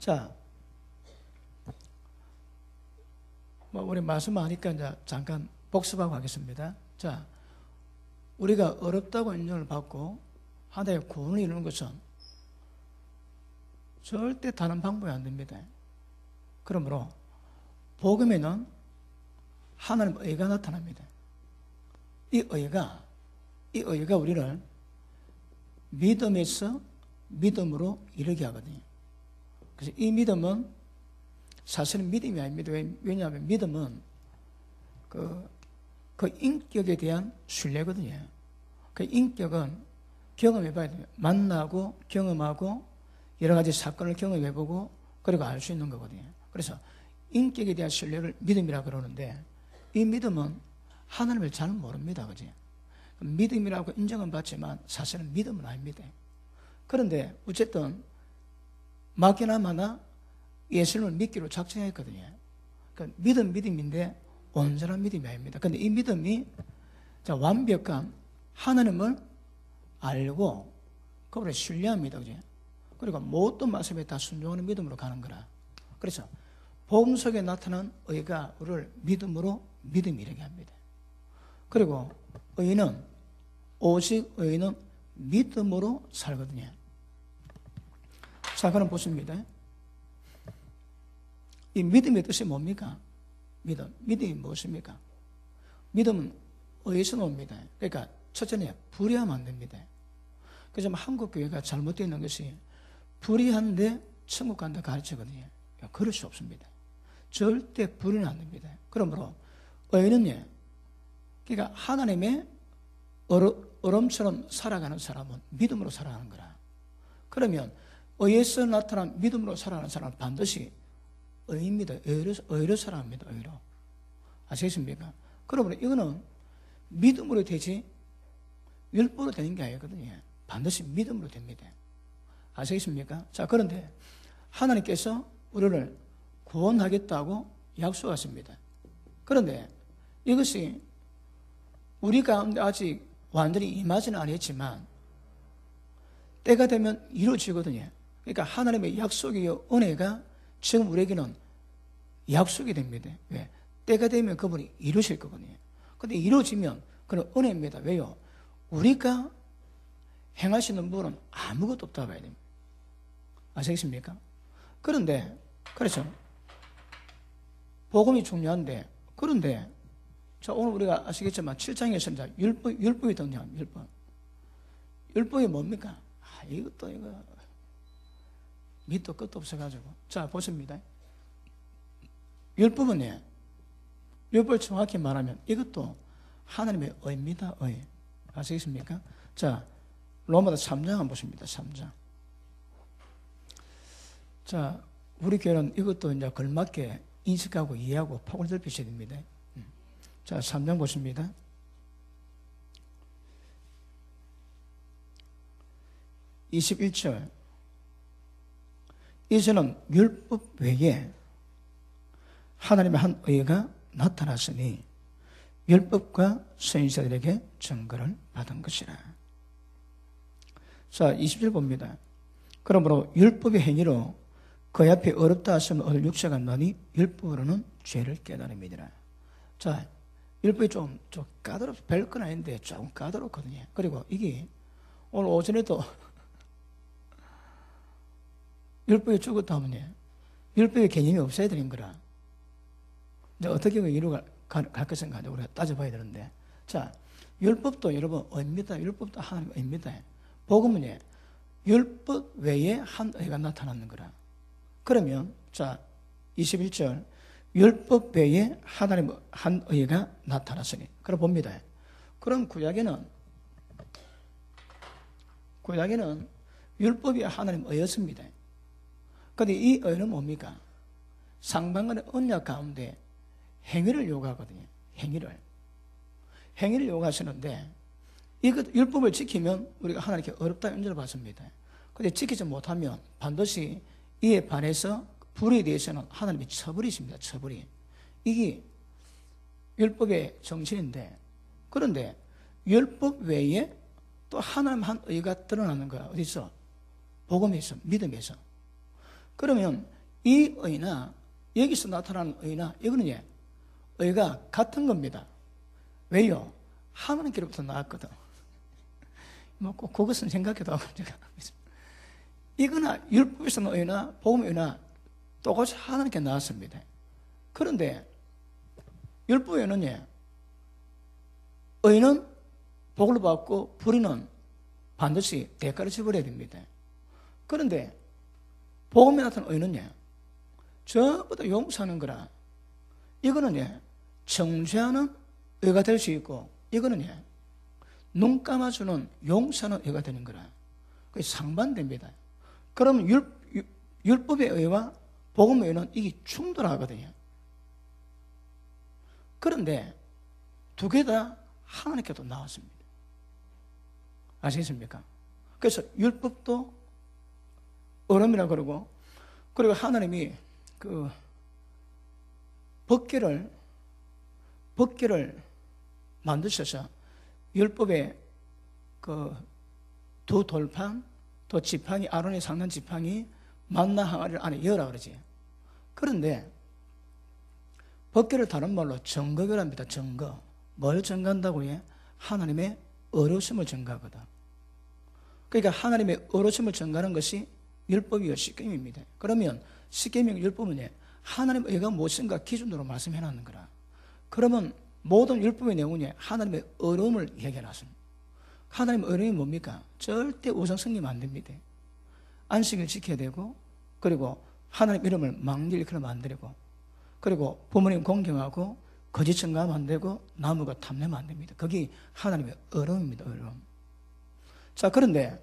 자, 우리 말씀하니까 이제 잠깐 복습하고 하겠습니다. 자, 우리가 어렵다고 인정을 받고 하나의 구원을 이루는 것은 절대 다른 방법이 안 됩니다. 그러므로 복음에는 하나님의 의가 나타납니다. 이 의가 우리를 믿음에서 믿음으로 이르게 하거든요. 그래서 이 믿음은 사실은 믿음이 아닙니다. 왜냐하면 믿음은 그 인격에 대한 신뢰거든요. 그 인격은 경험해봐야 돼요. 만나고 경험하고 여러 가지 사건을 경험해보고 그리고 알 수 있는 거거든요. 그래서 인격에 대한 신뢰를 믿음이라고 그러는데 이 믿음은 하나님을 잘 모릅니다. 그지? 믿음이라고 인정은 받지만 사실은 믿음은 아닙니다. 그런데 어쨌든 막히나 마나 예수님을 믿기로 작정했거든요. 그러니까 믿음인데 온전한 믿음이 아닙니다. 그런데 이 믿음이 완벽한 하나님을 알고 그분을 신뢰합니다. 그죠? 그리고 모든 말씀에 다 순종하는 믿음으로 가는 거라. 그래서 복음 속에 나타난 의가 우리를 믿음으로 믿음이 이르게 합니다. 그리고 오직 의인은 믿음으로 살거든요. 자, 그럼 보십니다. 이 믿음의 뜻이 뭡니까? 믿음이 무엇입니까? 믿음은 어디서 옵니다. 그러니까 첫째는 불의하면 안 됩니다. 그래서 한국 교회가 잘못되어 있는 것이 불의한데 천국 간다 가르치거든요. 그럴 수 없습니다. 절대 불의는 안 됩니다. 그러므로 의인은요, 그러니까 하나님의 얼음처럼 살아가는 사람은 믿음으로 살아가는 거라. 그러면 의에서 나타난 믿음으로 살아가는 사람은 반드시 의입니다. 의로 살아갑니다. 의로. 아시겠습니까? 그러므로 이거는 믿음으로 되지 율법으로 되는 게 아니거든요. 반드시 믿음으로 됩니다. 아시겠습니까? 자, 그런데 하나님께서 우리를 구원하겠다고 약속하십니다. 그런데 이것이 우리 가운데 아직 완전히 임하지는 않았지만 때가 되면 이루어지거든요. 그러니까 하나님의 약속이요 은혜가 지금 우리에게는 약속이 됩니다. 왜? 때가 되면 그분이 이루실 거거든요. 그런데 이루어지면 그건 은혜입니다. 왜요? 우리가 행하시는 분은 아무것도 없다고 봐야 됩니다. 아시겠습니까? 그런데 그래서 복음이 중요한데, 그런데 자, 오늘 우리가 아시겠지만 7장에서 이제 율법이 등장합니다. 율법이 뭡니까? 이거 밑도 끝도 없어가지고. 자, 보십니다. 율법은 율법을 정확히 말하면 이것도 하나님의 의입니다. 의. 아시겠습니까? 자, 로마서 3장 한번 보십니다. 3장. 자, 우리 교회는 이것도 이제 걸맞게 인식하고 이해하고 폭을 넓히셔야 됩니다. 자, 3장 보십니다. 21절. 이제는 율법 외에 하나님의 한 의가 나타났으니 율법과 선지자들에게 증거를 받은 것이라. 자, 20절 봅니다. 그러므로 율법의 행위로 그 앞에 어렵다 하시면 얻을 육체가 나니 율법으로는 죄를 깨달음이니라. 자, 율법이 좀 별건 아닌데 조금 까다롭거든요. 그리고 이게 오늘 오전에도 율법이 죽었다 하면 율법의 개념이 없어야 되는 거라. 이제 어떻게 이루어 갈 것인가 우리가 따져봐야 되는데. 자, 율법도 여러분 의입니다. 율법도 하나님의 의입니다. 복음은 율법 외에 한 의가 나타나는 거라. 그러면 자, 21절. 율법 외에 하나님의 한 의가 나타났으니. 그럼 봅니다. 그럼 구약에는 율법이 하나님의 의였습니다. 그런데 이 의는 뭡니까? 상반간의 언약 가운데 행위를 요구하거든요. 행위를 요구하시는데 이것 율법을 지키면 우리가 하나님께 어렵다 연주를 받습니다. 그런데 지키지 못하면 반드시 이에 반해서 불의에 대해서는 하나님이 처벌이십니다. 처벌이. 이게 율법의 정신인데, 그런데 율법 외에 또 하나님 한 의가 드러나는 거야. 어디서? 복음에서, 믿음에서. 그러면 이 의나 여기서 나타나는 의나 이거는 의가 같은 겁니다. 왜요? 하나님께로부터 나왔거든. 뭐 꼭 그것은 생각해도 하고 제가 이거나 율법에서 나온 의나 복음의 의나 똑같이 하나님께 나왔습니다. 그런데 율법에는 의는 복을 받고 불의는 반드시 대가를 지불해야 됩니다. 그런데 복음에 나타난 의는 전부 다 용서하는 거라. 이거는 정죄하는 의가 될 수 있고 이거는 눈 감아주는 용서하는 의가 되는 거라. 그게 상반됩니다. 그러면 율법의 의와 복음의 의는 이게 충돌하거든요. 그런데 두 개 다 하나님께도 나왔습니다. 아시겠습니까? 그래서 율법도 얼음이라 그러고, 그리고 하나님이 그 법궤를 만드셔서 율법의 그 두 돌판, 또 지팡이, 아론의 상단 지팡이 만나 항아리를 안에 열라 그러지. 그런데 법궤를 다른 말로 증거교랍니다. 증거. 뭘 증거한다고 해? 하나님의 어려움을 증거하거든. 그러니까 하나님의 어려움을 증거하는 것이 율법이요 십계명입니다. 그러면 십계명 율법은 하나님의 의가 무엇인가 기준으로 말씀해놨는 거라. 그러면 모든 율법의 내용은 하나님의 어려움을 얘기해놨습니다. 하나님의 어려움이 뭡니까? 절대 우상숭배하면 안 됩니다. 안식을 지켜야 되고, 그리고 하나님 이름을 망길 그러면 안 되고, 그리고 부모님 공경하고 거짓 증거하면 안 되고 남과 탐내면 안 됩니다. 그게 하나님의 어려움입니다. 어려움. 자, 그런데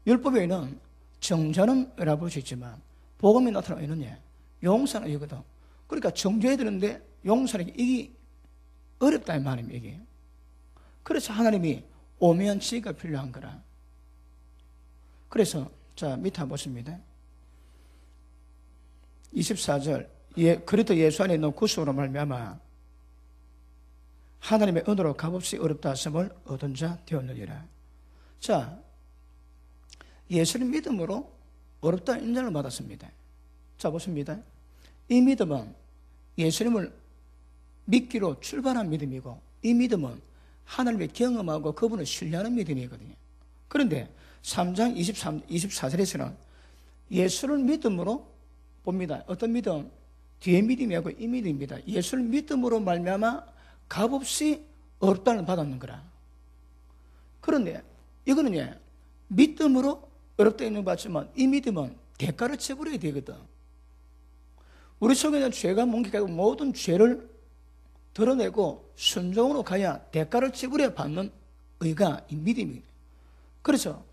율법에는 정죄는 의라고 볼 수 있지만 복음에 나타난 의는 용서는 의거든. 그러니까 정죄해야 되는데 용서는 이게 어렵다 이 말입니다. 이게. 그래서 하나님이 오묘한 지혜가 필요한 거라. 그래서 자 밑에 한번 보십니다. 24절 그리스도 예수 안에 있는 구속으로 말미암아 하나님의 은혜로 값없이 어렵다 하심을 얻은 자 되었느니라. 자, 예수를 믿음으로 어렵다 인정을 받았습니다. 자, 보십니다. 이 믿음은 예수님을 믿기로 출발한 믿음이고, 이 믿음은 하나님의 경험하고 그분을 신뢰하는 믿음이거든요. 그런데 3장 24절에서는 예수를 믿음으로 봅니다. 어떤 믿음? 뒤에 믿음이 아니고 이 믿음입니다. 예수를 믿음으로 말미암아 값없이 어렵다를 받았는 거라. 그런데 이거는 믿음으로 어렵다 있는 것 같지만 이 믿음은 대가를 지불해야 되거든. 우리 속에 있는 죄가 뭉개고 모든 죄를 드러내고 순종으로 가야 대가를 지불해 받는 의가 이 믿음이에요. 그래서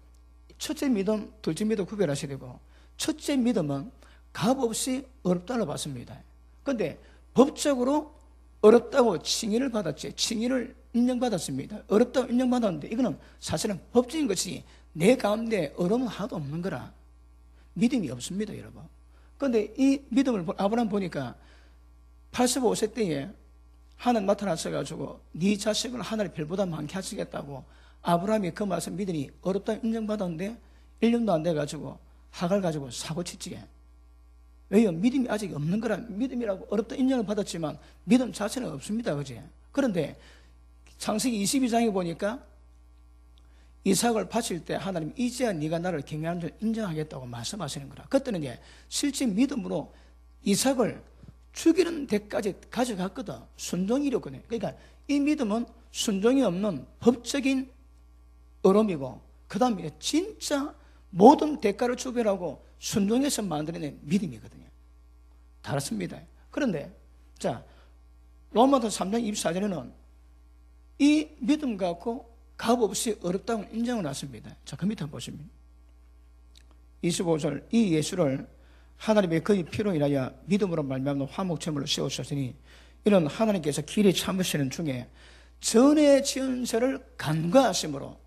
첫째 믿음, 둘째 믿음 구별하셔야 되고, 첫째 믿음은 값없이 어렵다를 받습니다. 그런데 법적으로 어렵다고 칭의를 받았지, 칭의를 인정받았습니다. 어렵다고 인정받았는데 이거는 사실은 법적인 것이 내 가운데 어려움은 하나도 없는 거라. 믿음이 없습니다, 여러분. 그런데 이 믿음을 아브라함 보니까 85세 때에 하나님 나타나셔가지고 네 자식을 하늘의 별보다 많게 하시겠다고 아브라함이 그 말씀 믿으니 어렵다고 인정받았는데 1년도 안 돼가지고 하갈 가지고 사고치지. 왜요? 믿음이 아직 없는 거라. 믿음이라고 어렵다 인정을 받았지만 믿음 자체는 없습니다. 그지? 그런데 창세기 22장에 보니까 이삭을 바칠 때 하나님 이제야 네가 나를 경외하는 줄 인정하겠다고 말씀하시는 거라. 그때는 실제 믿음으로 이삭을 죽이는 데까지 가져갔거든. 순종이 이렇거든요. 그러니까 이 믿음은 순종이 없는 법적인 어려움이고, 그 다음에 진짜 모든 대가를 주별하고 순종해서 만들어낸 믿음이거든요. 다릅니다. 그런데 자 로마서 3장 24절에는 이 믿음 갖고 값없이 어렵다고 인정을 했습니다. 자, 그 밑에 보시면 25절 이 예수를 하나님의 그의 피로 인하여 믿음으로 말미암는 화목제물로 세우셨으니 이는 하나님께서 길이 참으시는 중에 전에 지은 죄를 간과하심으로,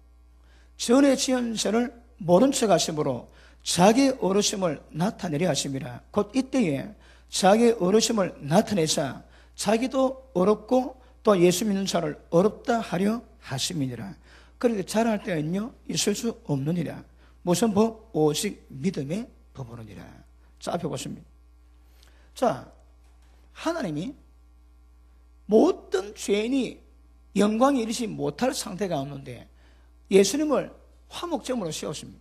전에 지은 죄를 모른 척 하심으로 자기 어르심을 나타내려 하심이라. 곧 이때에 자기 어르심을 나타내사 자기도 어렵고 또 예수 믿는 자를 어렵다 하려 하심이니라. 그런데 잘할 때는요 있을 수 없느니라. 무슨 법? 오직 믿음의 법으로니라. 자, 앞에 보십니다. 자, 하나님이 모든 죄인이 영광에 이르지 못할 상태가 없는데 예수님을 화목제물로 세웠습니다.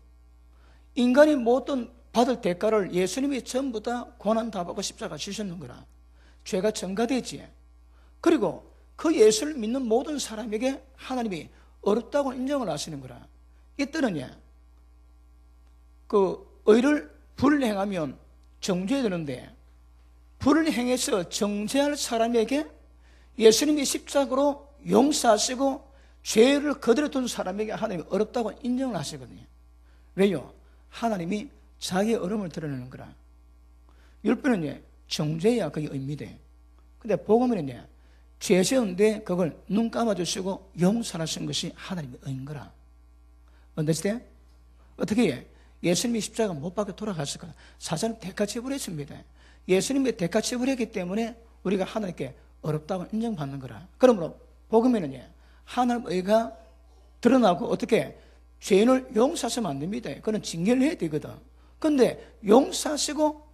인간이 모든 받을 대가를 예수님이 전부 다 고난 다 받고 십자가 지셨는 거라. 죄가 전가되지. 그리고 그 예수를 믿는 모든 사람에게 하나님이 어렵다고 인정을 하시는 거라. 이때는 그 의를 불을 행하면 정죄해야 되는데 불을 행해서 정죄할 사람에게 예수님이 십자가로 용서하시고 죄를 그대로 둔 사람에게 하나님이 어렵다고 인정을 하시거든요. 왜요? 하나님이 자기의 어려움을 드러내는 거라. 율법은 정죄야 그게 의미돼. 근데 복음은 죄 지었는데 그걸 눈 감아주시고 용서하신 것이 하나님의 의인 거라. 언제시대? 어떻게 해? 예수님이 십자가 못 박혀 돌아갔을 거라. 사실은 대가치불했습니다. 예수님이 대가치불했기 때문에 우리가 하나님께 어렵다고 인정받는 거라. 그러므로 복음에는 하나님의 의가 드러나고 어떻게 죄인을 용서하시면 안 됩니다. 그건 징계를 해야 되거든. 그런데 용서하시고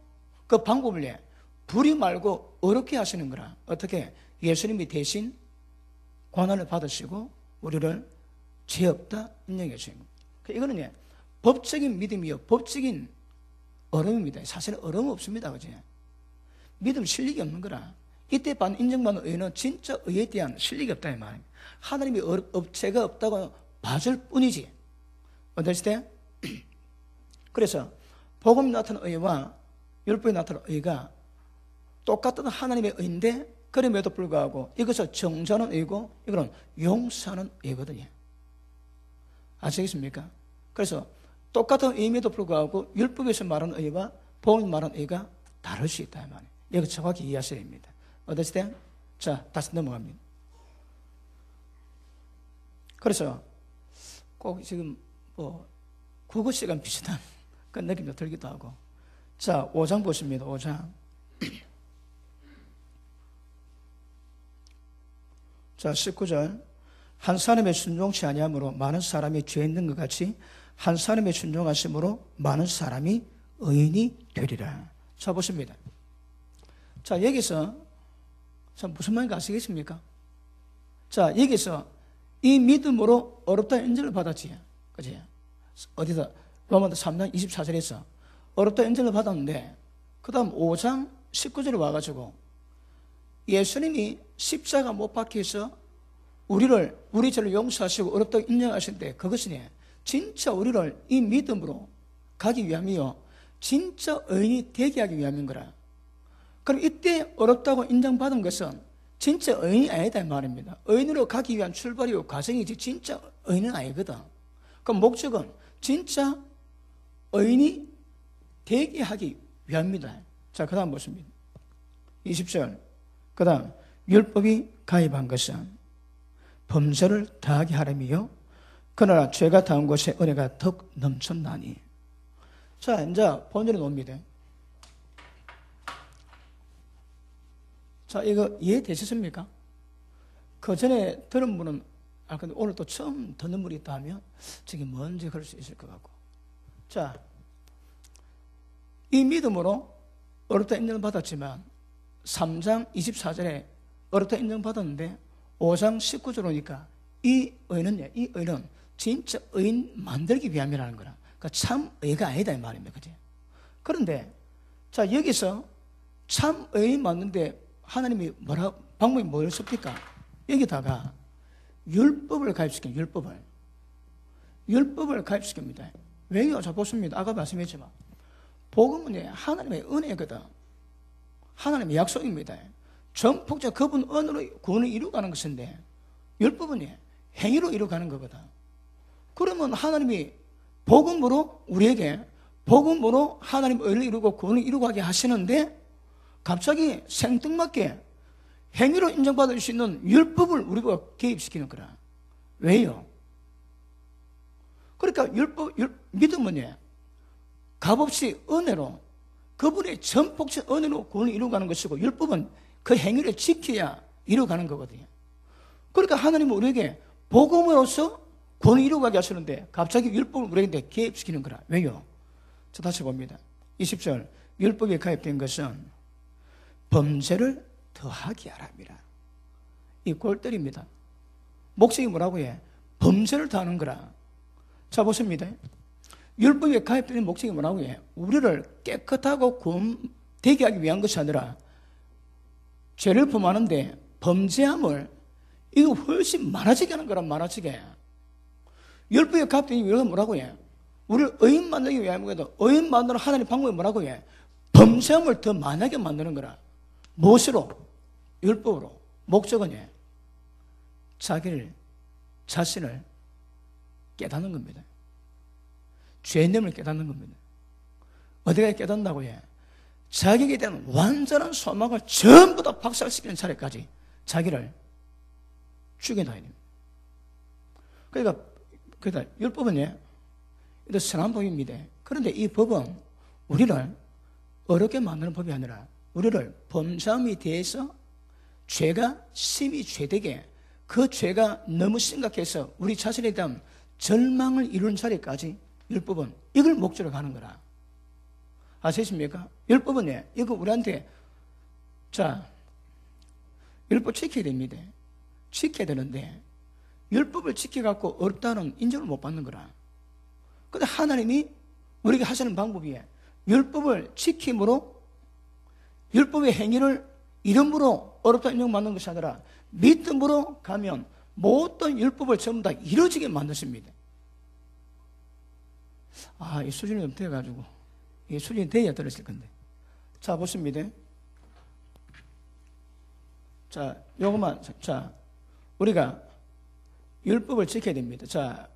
그 방법을 불이 말고 어렵게 하시는 거라. 어떻게? 예수님이 대신 고난을 받으시고 우리를 죄 없다 인정해 주신 겁니다. 이거는 법적인 믿음이요, 법적인 어려움입니다. 사실은 어려움 없습니다. 그지? 믿음 실력이 없는 거라. 이때 인정받는 의는 진짜 의에 대한 실력이 없다 이 말입니다. 하나님이 죄가 없다고 봐줄 뿐이지. 어떨 때? 그래서 복음이 나타난 의와 율법이 나타난 의가 똑같은 하나님의 의인데 그럼에도 불구하고 이것은 정죄하는 의고 이거는 용서하는 의거든요. 아시겠습니까? 그래서 똑같은 의임에도 불구하고 율법에서 말하는 의와 복음이 말하는 의가 다를 수 있다 이 말이에요. 이거 정확히 이해하셔야 됩니다. 어떨 때? 자, 다시 넘어갑니다. 그래서 꼭 지금 국어 시간 비슷한 그런 느낌도 들기도 하고. 자, 5장 보십니다. 5장. 자, 19절. 한 사람의 순종치 아니함으로 많은 사람이 죄 있는 것 같이 한 사람의 순종하심으로 많은 사람이 의인이 되리라. 자, 보십니다. 자, 여기서 자, 무슨 말인지 아시겠습니까? 자, 여기서 이 믿음으로 어렵다는 인정을 받았지. 그치? 어디서? 로마서 3장 24절에서 어렵다는 인정을 받았는데 그 다음 5장 19절에 와가지고 예수님이 십자가 못 박혀서 우리 죄를 용서하시고 어렵다고 인정하실 때 그것은 진짜 우리를 이 믿음으로 가기 위함이요 진짜 의인이 되게 하기 위함인 거라. 그럼 이때 어렵다고 인정받은 것은 진짜 의인이 아니다 이 말입니다. 의인으로 가기 위한 출발이고 과정이지 진짜 의인은 아니거든. 그 목적은 진짜 의인이 되게 하기 위함입니다. 자, 그 다음 보십니다. 20절. 그 다음 율법이 가입한 것은 범죄를 다하게 하려미요 그러나 죄가 닿은 곳에 은혜가 더 넘쳤나니. 자, 이제 본절에 놉니다. 자, 이거 이해되셨습니까? 그 전에 들은 분은 근데 오늘 또 처음 듣는 분이 있다 하면 저게 뭔지 그럴 수 있을 것 같고. 자, 이 믿음으로 어렵다 인정을 받았지만 3장 24절에 어렵다 인정받았는데 5장 19절 오니까 이 의는 진짜 의인 만들기 위함이라는 거라. 그러니까 참 의가 아니다 이 말입니다. 그지? 그런데 자, 여기서 참 의인 맞는데 하나님이 방법이 뭐였습니까? 여기다가 율법을 가입시킵니다. 율법을 가입시킵니다. 왜요? 자, 보십니다. 아까 말씀했지만 복음은 하나님의 은혜거든. 하나님의 약속입니다. 전폭자 그분 언어로 구원을 이루어가는 것인데 율법은 행위로 이루어가는 거거든. 그러면 하나님이 복음으로 우리에게 복음으로 하나님의 의를 이루고 구원을 이루어가게 하시는데 갑자기 생뚱맞게 행위로 인정받을 수 있는 율법을 우리가 개입시키는 거라. 왜요? 그러니까 믿음은 값없이 은혜로 그분의 전폭적 은혜로 구원을 이루어가는 것이고 율법은 그 행위를 지켜야 이루어가는 거거든요. 그러니까 하나님은 우리에게 복음으로서 구원을 이루어가게 하시는데 갑자기 율법을 우리에게 개입시키는 거라. 왜요? 자, 다시 봅니다. 20절. 율법에 가입된 것은 범죄를 더하게 하랍니다. 이 골때립니다. 목적이 뭐라고 해? 범죄를 더하는 거라. 자, 보십니다. 율법에 가입된 목적이 뭐라고 해? 우리를 깨끗하고 되게 하기 위한 것이 아니라 죄를 범하는데 범죄함을 이거 훨씬 많아지게 하는 거란 많아지게. 율법에 가입된 이유가 뭐라고 해? 우리를 의인 만들기 위한 거도 의인 만드는 하나님의 방법이 뭐라고 해? 범죄함을 더 많하게 만드는 거라. 무엇으로? 율법으로. 목적은 자신을 깨닫는 겁니다. 죄됨을 깨닫는 겁니다. 어디가 깨닫는다고 해? 자기에 대한 완전한 소망을 전부 다 박살시키는 차례까지 자기를 죽여놔야 됩니다. 그러니까 율법은 이거 선한 법입니다. 그런데 이 법은 우리를 어렵게 만드는 법이 아니라 우리를 범죄함에 대해서 죄가 심히 죄되게 그 죄가 너무 심각해서 우리 자신에 대한 절망을 이루는 자리까지 율법은 이걸 목적으로 가는 거라. 아시겠습니까? 율법은 이거 우리한테 율법 지켜야 됩니다. 지켜야 되는데 율법을 지켜갖고 어렵다는 인정을 못 받는 거라. 근데 하나님이 우리에게 하시는 방법이 율법을 지킴으로 율법의 행위를 이름으로 어렵다 인정받는 것이 아니라 믿음으로 가면 모든 율법을 전부 다 이루어지게 만드십니다. 이 수준이 좀 돼가지고 이 수준이 돼야 들으실 건데. 자, 보십니다. 요것만 우리가 율법을 지켜야 됩니다.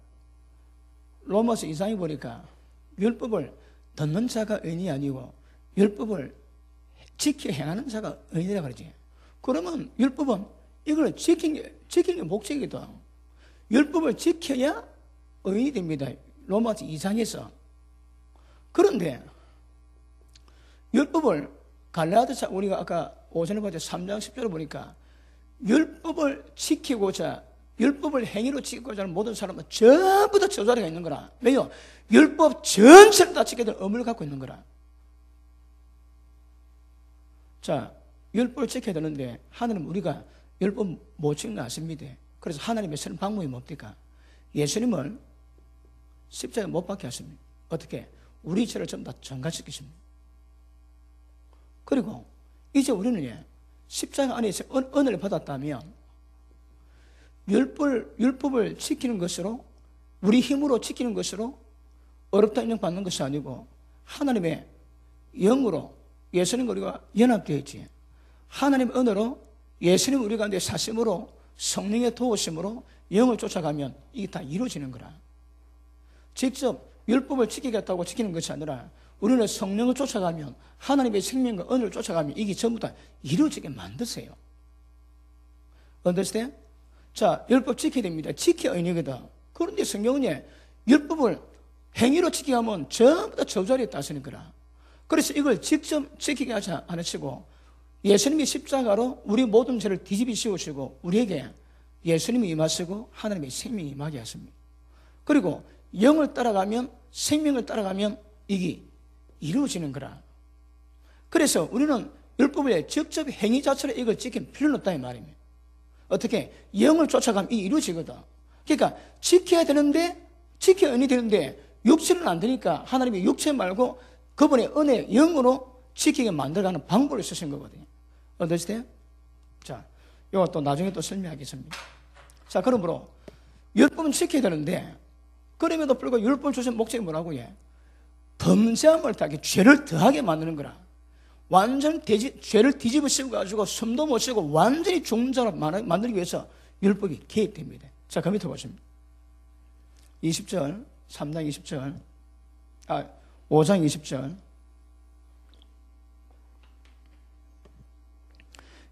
로마서 2장에 보니까 율법을 듣는 자가 의인이 아니고 율법을 지켜 행하는 자가 의인이라 그러지. 그러면 율법은 이걸 지키는 게 목적이다. 율법을 지켜야 의인이 됩니다. 로마서 2장에서. 그런데 율법을 갈라디아서 우리가 아까 오전에 봤죠. 3장 10절을 보니까 율법을 지키고자 율법을 행위로 지키고자 하는 모든 사람은 전부 다 저 자리가 있는 거라. 왜요? 율법 전체를 다 지켜야 될 의무를 갖고 있는 거라. 율법을 지켜야 되는데 하나님 우리가 율법 못 지키는 거 아십니다. 그래서 하나님의 쓰는 방법이 뭡니까? 예수님을 십자가에 못 박게 하십니다. 어떻게? 우리 죄를 전부 다 전가시키십니다. 그리고 이제 우리는 십자가 안에서 은혜를 받았다면 율법을 지키는 것으로 우리 힘으로 지키는 것으로 어렵다 인정받는 것이 아니고 하나님의 영으로 예수님과 우리가 연합되어 있지. 하나님의 은혜로 예수님 우리 가운데 사심으로 성령의 도우심으로 영을 쫓아가면 이게 다 이루어지는 거라. 직접 율법을 지키겠다고 지키는 것이 아니라 우리는 성령을 쫓아가면 하나님의 생명과 은혜를 쫓아가면 이게 전부 다 이루어지게 만드세요. understand? 율법 지켜야 됩니다. 지켜야 의인이거든. 그런데 성경은 율법을 행위로 지키게 하면 전부 다 저자리에 따르는 거라. 그래서 이걸 직접 지키게 하지 않으시고 예수님이 십자가로 우리 모든 죄를 뒤집이 씌우시고 우리에게 예수님이 임하시고 하나님의 생명이 임하게 하십니다. 그리고 영을 따라가면 생명을 따라가면 이게 이루어지는 거라. 그래서 우리는 율법의 직접 행위 자체로 이걸 지킬 필요는 없다 이 말입니다. 어떻게? 영을 쫓아가면 이게 이루어지거든. 그러니까 지켜야 되는데 지켜야 은이 되는데 육체는 안 되니까 하나님이 육체 말고 그분의 은혜 영으로 지키게 만들어가는 방법을 쓰신 거거든요. 어떠세요? 이거 또 나중에 또 설명하겠습니다. 그러므로 율법은 지켜야 되는데 그럼에도 불구하고 율법을 주신 목적이 뭐라고 해? 범죄함을 더하게 죄를 더하게 만드는 거라. 완전 죄를 뒤집어 씌워가지고 숨도 못 쉬고 완전히 죽는 자로 만들기 위해서 율법이 개입됩니다. 그 밑에 보십니다. 20절, 3장 20절, 5장 20절.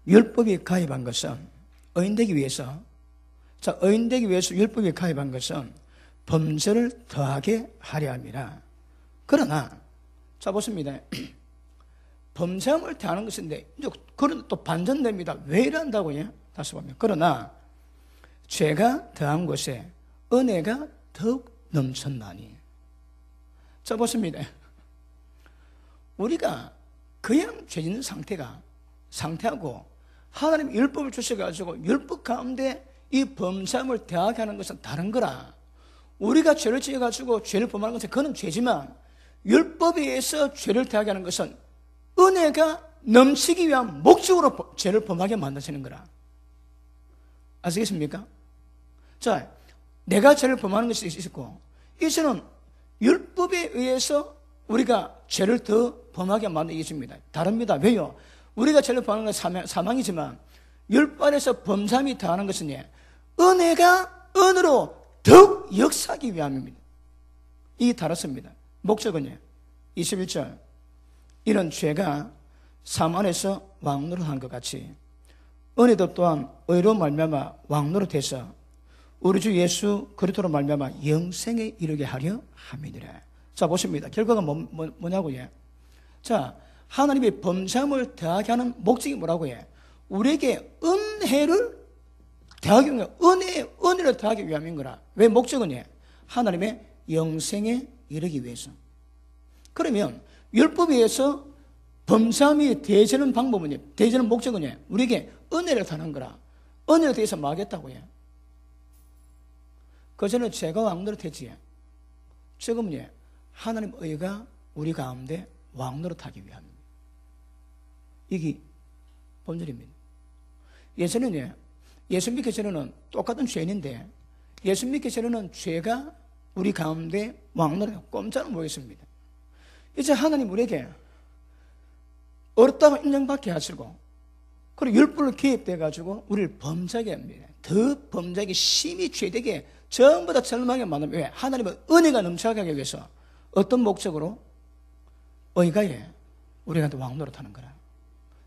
율법이 가입한 것은 의인되기 위해서, 의인되기 위해서 율법이 가입한 것은 범죄를 더하게 하려 함이라. 그러나, 보십니다. 범죄함을 더하는 것인데, 그런 또 반전됩니다. 왜 이런다고요? 다시 보면. 그러나, 죄가 더한 것에 은혜가 더욱 넘쳤나니. 보십니다. 우리가 그냥 죄 짓는 상태하고 하나님 율법을 주셔가지고 율법 가운데 이 범죄함을 대하게 하는 것은 다른 거라. 우리가 죄를 지어가지고 죄를 범하는 것은 그건 죄지만 율법에 의해서 죄를 대하게 하는 것은 은혜가 넘치기 위한 목적으로 죄를 범하게 만드시는 거라. 아시겠습니까? 자, 내가 죄를 범하는 것이 있고 이제는 율법에 의해서 우리가 죄를 더 범하게 만들겠습니다. 다릅니다. 왜요? 우리가 죄를 범하는 것은 사망이지만 율법에서 범죄함이 더하는 것은 은혜가 은으로 더욱 역사하기 위함입니다. 이게 다릅니다. 목적은요. 21절 이런 죄가 삶 안에서 왕노릇한 것 같이 은혜도 또한 의로 말미암아 왕노릇해서 우리 주 예수 그리스도로 말미암아 영생에 이르게 하려 함이니라. 자, 보십니다. 결과가 뭐냐고요? 자, 하나님의 범죄함을 더하게 하는 목적이 뭐라고요? 우리에게 은혜를 더하기 위한 은혜를 더하기 위함인 거라. 왜 목적은요? 하나님의 영생에 이르기 위해서. 그러면 율법에 의해서 범죄함이 대해지는 방법은요? 대해지는 목적은요? 우리에게 은혜를 더하는 거라. 은혜를 대해서 뭐 하겠다고요? 그전에 죄가 왕노릇했지. 지금은 하나님 의가 우리 가운데 왕노릇하기 위함입니다. 이게 본질입니다. 예전에는 예수 믿기 전에는 똑같은 죄인인데 예수 믿기 전에는 죄가 우리 가운데 왕노릇 꼼짝을 못했습니다. 이제 하나님 우리에게 어렵다고 인정받게 하시고 그리고 율법을 개입돼 가지고 우리를 범죄하게 합니다. 더 범죄하게 심히 죄되게 전부 다 절망하게 만듭니다. 왜? 하나님의 은혜가 넘쳐가게 하기 위해서 어떤 목적으로? 의가에 우리가 왕노릇하는 거라.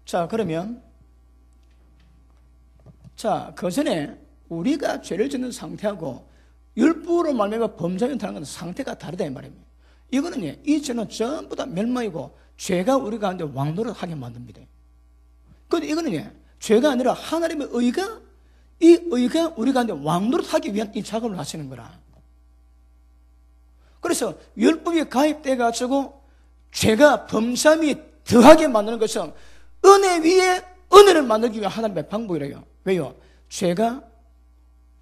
자, 그러면 자, 그 전에 우리가 죄를 짓는 상태하고 율법으로 말미암아 범죄하게 하는 것은 상태가 다르다 이 말입니다. 이거는 이 죄는 전부 다 멸망이고 죄가 우리 가운데 왕노릇하게 만듭니다. 그런데 이거는 죄가 아니라 하나님의 의가 이 의가 우리 가운데 왕노릇하기 위한 이 작업을 하시는 거라. 그래서 율법이 가입돼 가지고 죄가 범죄함이 더하게 만드는 것은 은혜 위에 은혜를 만들기 위한 하나님의 방법이래요. 왜요? 죄가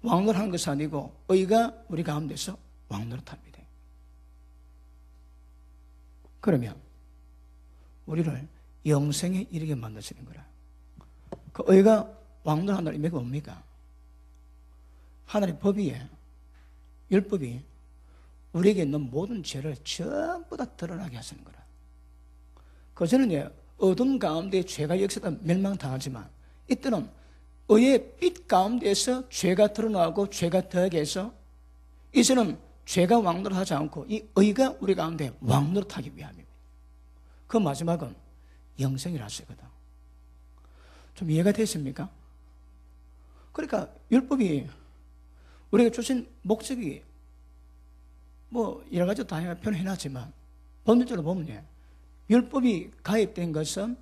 왕노릇하는 것이 아니고 의가 우리 가운데서 왕노릇합니다. 그러면 우리를 영생에 이르게 만드시는 거라. 그 의가 왕노릇한다는 의미가 뭡니까? 하나님의 법이에 율법이 우리에게 있는 모든 죄를 전부 다 드러나게 하시는 거라. 그전에는 어둠 가운데 죄가 역사다 멸망당하지만 이때는 의의 빛 가운데에서 죄가 드러나고 죄가 더하게 해서 이제는 죄가 왕노릇하지 않고 이 의가 우리 가운데 왕노릇하기 위함입니다. 그 마지막은 영생이라 하시거든. 좀 이해가 되십니까? 그러니까 율법이 우리가 주신 목적이 뭐 여러 가지 다양하게 표현해놨지만 본질적으로 보면 율법이 가입된 것은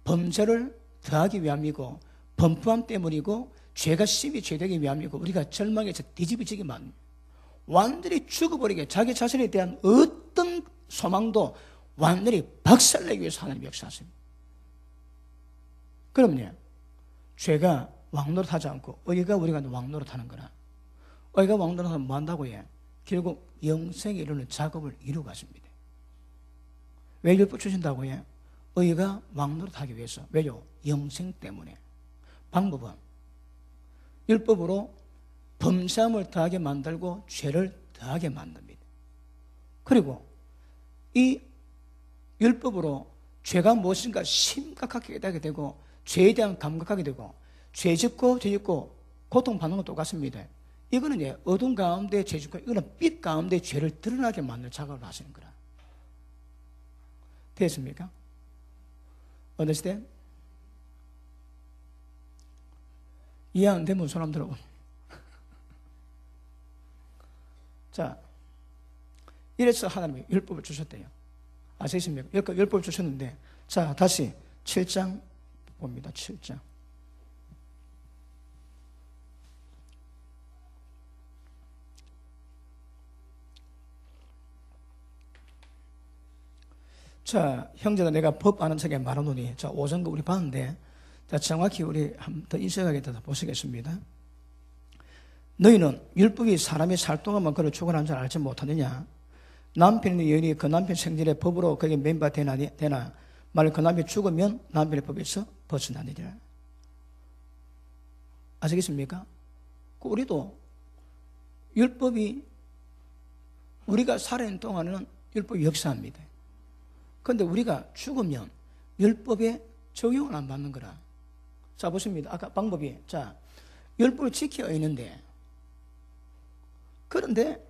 범죄를 더하기 위함이고 범프함 때문이고 죄가 심히 죄되기 위함이고 우리가 절망에서 뒤집어지게 만듭니다. 완전히 죽어버리게 자기 자신에 대한 어떤 소망도 완전히 박살내기 위해서 하나님 역사하십니다. 그러면요, 죄가 왕노릇하지 않고 의가 우리가 왕노릇하는 거라. 의가 왕노릇하면 뭐 한다고 해? 결국 영생에 이르는 작업을 이루고 가십니다. 왜 율법 주신다고 해? 의가 왕노릇하기 위해서. 왜요? 영생 때문에. 방법은 율법으로 범죄함을 더하게 만들고 죄를 더하게 만듭니다. 그리고 이 율법으로 죄가 무엇인가 심각하게 깨닫게 되고 죄에 대한 감각하게 되고 죄 짓고 고통받는 건 똑같습니다. 이거는 어둠 가운데 죄 짓고 이거는 빛 가운데 죄를 드러나게 만들 작업을 하시는 거라. 됐습니까? understand? 이해 안 되면 손 한번 들어보세요. 자, 이래서 하나님이 율법을 주셨대요. 아시겠습니까? 율법을 주셨는데, 자, 다시 7장 봅니다. 7장. 자, 형제들 내가 법 아는 척에 말하노니, 자, 5장 우리 봤는데, 자, 정확히 우리 한 번 더 인식하게 보시겠습니다. 너희는 율법이 사람이 살 동안만 그를 죽어나는 줄 알지 못하느냐? 남편의 여인이 그 남편 생전에 법으로 그에게 멤바 되나? 만일 그 남편이 죽으면 남편의 법에서 벗어나느니라. 아시겠습니까? 우리도 율법이 우리가 살아있는 동안은 율법이 역사합니다. 그런데 우리가 죽으면 율법에 적용을 안 받는 거라. 자, 보십니다. 아까 방법이, 자, 율법을 지켜야 있는데, 그런데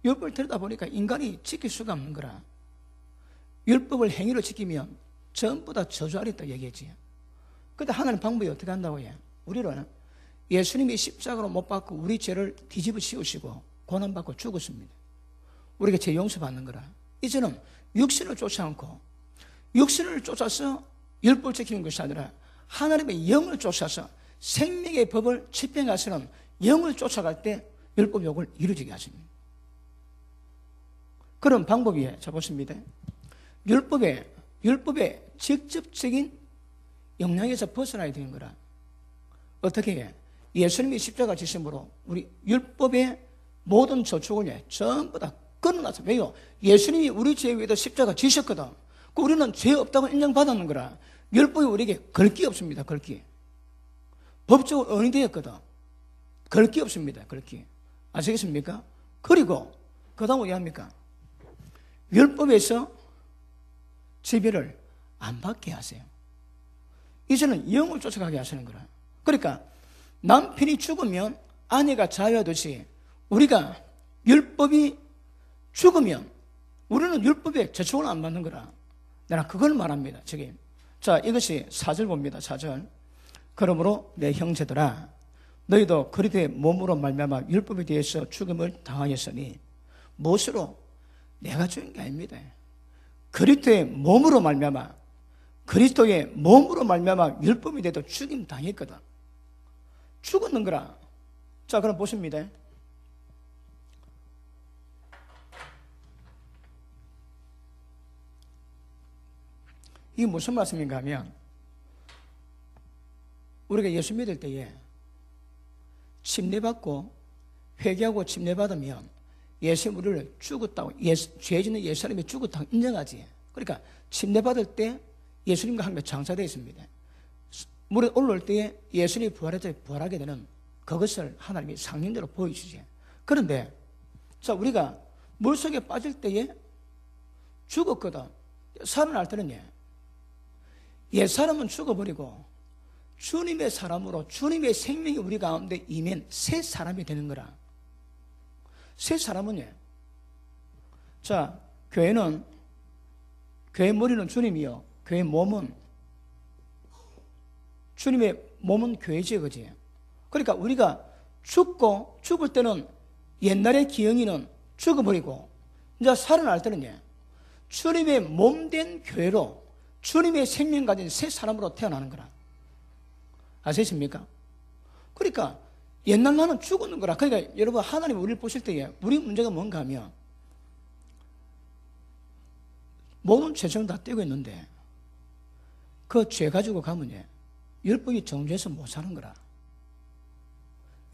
율법을 들여다 보니까 인간이 지킬 수가 없는 거라. 율법을 행위로 지키면 전부 다 저주하겠다 얘기했지. 근데 하나님 방법이 어떻게 한다고 해? 우리는 예수님이 십자가로 못 박고 우리 죄를 뒤집어 씌우시고 고난받고 죽었습니다. 우리가 죄 용서받는 거라. 이제는 육신을 쫓지 않고 육신을 쫓아서 율법을 지키는 것이 아니라 하나님의 영을 쫓아서 생명의 법을 집행하시는 영을 쫓아갈 때 율법 욕을 이루어지게 하십니다. 그런 방법이에요. 자, 보십니다. 율법의 직접적인 영향에서 벗어나야 되는 거라. 어떻게 해? 예수님이 십자가 지심으로 우리 율법의 모든 저축을 전부 다 끊어놨어. 왜요? 예수님이 우리 죄 위에다 십자가 지셨거든. 우리는 죄 없다고 인정받았는 거라. 율법이 우리에게 걸 게 없습니다. 걸 게. 법적으로 언의되었거든. 걸 게 없습니다. 걸 게. 아시겠습니까? 그리고 그 다음 어디 합니까? 율법에서 지배를 안 받게 하세요. 이제는 영을 쫓아가게 하시는 거라. 그러니까 남편이 죽으면 아내가 자유하듯이 우리가 율법이 죽으면 우리는 율법에 저촉을 안 받는 거라. 내가 그걸 말합니다. 저기. 자, 이것이 4절 봅니다. 4절. 그러므로 내 형제들아 너희도 그리스도의 몸으로 말미암아 율법에 대해서 죽음을 당하였으니 무엇으로? 내가 죽은 게 아닙니다. 그리스도의 몸으로 말미암아 율법에 대해서 죽임 당했거든. 죽었는 거라. 자, 그럼 보십니다. 이게 무슨 말씀인가 하면 우리가 예수 믿을 때에 침례받고 회개하고 침례받으면 예수님 우리를 죽었다고, 죄 짓는 예수님이 죽었다고 인정하지. 그러니까 침례받을 때 예수님과 함께 장사되어 있습니다. 물에 올라올 때에 예수님이 부활하게 되는 그것을 하나님이 상징대로 보여주지. 그런데 자, 우리가 물속에 빠질 때에 죽었거든. 살아날 때는 옛사람은 죽어버리고 주님의 사람으로 주님의 생명이 우리 가운데 임한 새 사람이 되는 거라. 새 사람은 자, 교회 머리는 주님이요, 교회 몸은 주님의 몸은 교회지, 그지? 그러니까 우리가 죽을 때는 옛날의 기영이는 죽어버리고 이제 살아날 때는 주님의 몸된 교회로 주님의 생명 가진 새 사람으로 태어나는 거라. 아시겠습니까? 그러니까 옛날 나는 죽었는 거라. 그러니까 여러분, 하나님 우리를 보실 때에 우리 문제가 뭔가 하면 모든 죄성을 다 떼고 있는데 그 죄 가지고 가면 율법이 정죄해서 못 사는 거라.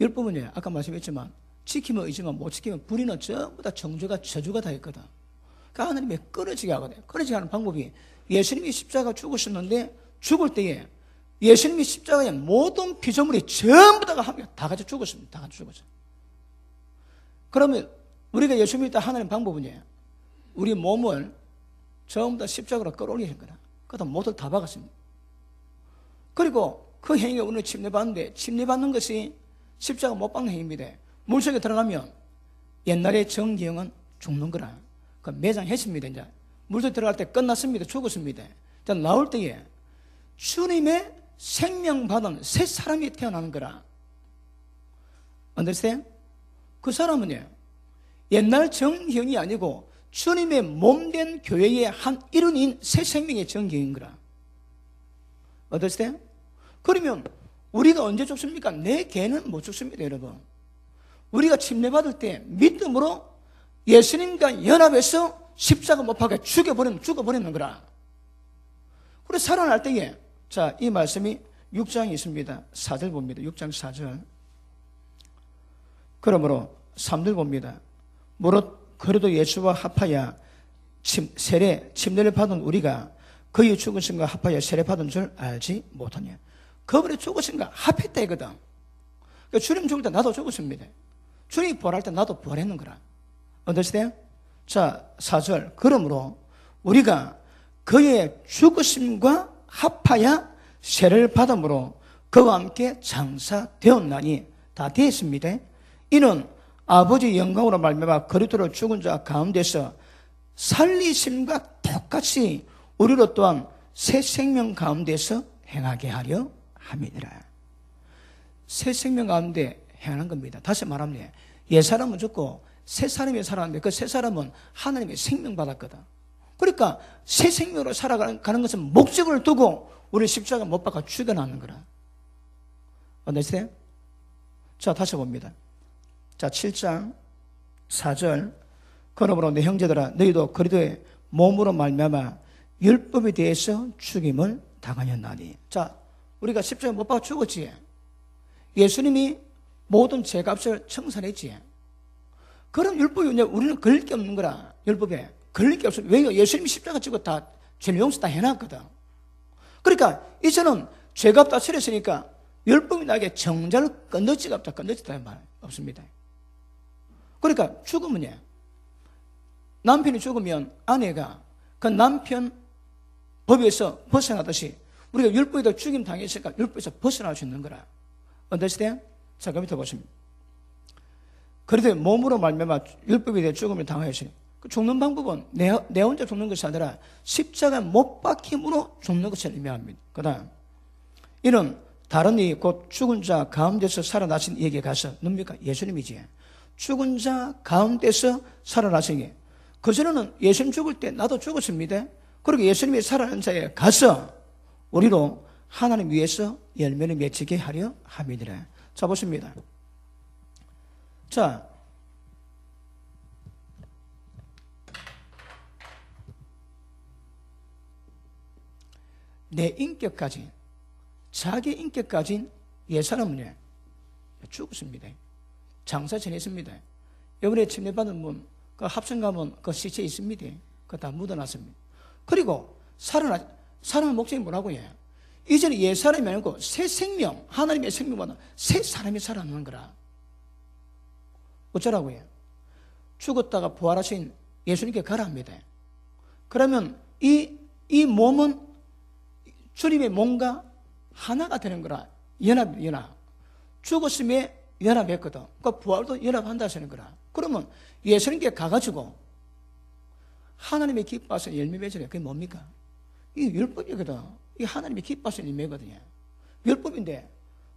율법은 아까 말씀했지만 지키면 의지만 못 지키면 불의는 전부 다 정죄가 저주가 다 있거든. 그러니까 하나님이 끊어지게 하거든. 끊어지게 하는 방법이 예수님이 십자가 죽으셨는데 죽을 때에 예수님이 십자가에 모든 피조물이 전부 다 같이 죽었습니다. 다 같이 죽었어요. 그러면 우리가 예수 믿다 하나님 방법은 우리 몸을 전부 다 십자가로 끌어올리는 거라. 그다음 모두 다 박았습니다. 그리고 그 행위가 오늘 침례받는데 침례받는 것이 십자가 못 박는 행위입니다. 물속에 들어가면 옛날의 정기형은 죽는 거라. 그 매장했습니다. 이제 물속에 들어갈 때 끝났습니다. 죽었습니다. 이제 나올 때에 주님의 생명 받은 새 사람이 태어나는 거라. understand? 그 사람은 옛날 정형이 아니고 주님의 몸된 교회의 한 일원인 새 생명의 정형인 거라. understand? 그러면 우리가 언제 죽습니까? 내 개는 못 죽습니다, 여러분. 우리가 침례받을 때 믿음으로 예수님과 연합해서 십자가 못 박아 죽어버리는 거라. 우리 살아날 때에, 자, 이 말씀이 6장이 있습니다. 4절 봅니다. 6장 4절. 그러므로 3절 봅니다. 무릇 그래도 예수와 합하여 침례를 받은 우리가 그의 죽으심과 합하여 세례 받은 줄 알지 못하냐. 그분의 죽으심과 합했다 이거든. 그러니까 주님 죽을 때 나도 죽었습니다. 주님이 부활할 때 나도 부활했는 거라. 어떠시대요? 자, 4절. 그러므로 우리가 그의 죽으심과 합하여 세례를 받음으로 그와 함께 장사되었나니, 다 되었습니다. 이는 아버지 영광으로 말미암아 그리스도로 죽은 자 가운데서 살리심과 똑같이 우리로 또한 새 생명 가운데서 행하게 하려 함이니라. 새 생명 가운데 행하는 겁니다. 다시 말하면 옛사람은 죽고 새 사람이 살았는데 그 새 사람은 하나님의 생명 받았거든. 그러니까 새 생명으로 살아가는 것은 목적을 두고 우리 십자가 못 박아 죽여놨는 거라. 어떠세요? 자, 다시 봅니다. 자, 7장 4절. 그러므로 내 형제들아, 너희도 그리스도의 몸으로 말미암아 율법에 대해서 죽임을 당하였나니. 자, 우리가 십자가 못 박아 죽었지. 예수님이 모든 죄값을 청산했지. 그럼 율법이 우리는 걸릴 게 없는 거라. 율법에 걸릴 게 없어. 왜요? 예수님이 십자가 지고 다 죄 용서 다 해놨거든. 그러니까 이제는 죄값 다 치렀으니까 율법이 나에게 정자를 건너지가 없다. 건너지다는 말 없습니다. 그러니까 죽으면, 남편이 죽으면 아내가 그 남편 법에서 벗어나듯이 우리가 율법에도 죽임 당했으니까 율법에서 벗어날 수 있는 거라. 어떠시대요? 자, 그 밑에 보시면 그래도 몸으로 말미암아 율법에 대해 죽음을 당하였으니, 죽는 방법은 내 혼자 죽는 것이 아니라 십자가 못 박힘으로 죽는 것을 의미합니다. 그 다음, 이는 다른 이 곧 죽은 자 가운데서 살아나신 이에게 가서, 뭡니까? 예수님이지. 죽은 자 가운데서 살아나시니, 그전에는 예수님 죽을 때 나도 죽었습니다. 그리고 예수님이 살아난 자에 가서 우리로 하나님 위해서 열매를 맺히게 하려 함이니라. 자, 보십니다. 자, 내 인격까지, 자기 인격까지 옛사람은 죽었습니다. 장사 지냈습니다. 이번에 침례받은 분, 그 합성 가면 그 시체 있습니다. 그거 다 묻어놨습니다. 그리고 살아날 목적이 뭐라고 해요? 이제는 옛사람이 아니고 새 생명, 하나님의 생명보다 새 사람이 살아나는 거라. 어쩌라고 해요? 죽었다가 부활하신 예수님께 가라 합니다. 그러면 이 몸은 주님의 몸과 하나가 되는 거라. 연합. 죽었음에 연합했거든. 그 부활도 연합한다 하시는 거라. 그러면 예수님께 가가지고 하나님의 기뻐하시는 열매 맺으래. 그게 뭡니까? 이게 율법이거든. 이게 하나님의 기뻐하시는 열매거든요. 율법인데,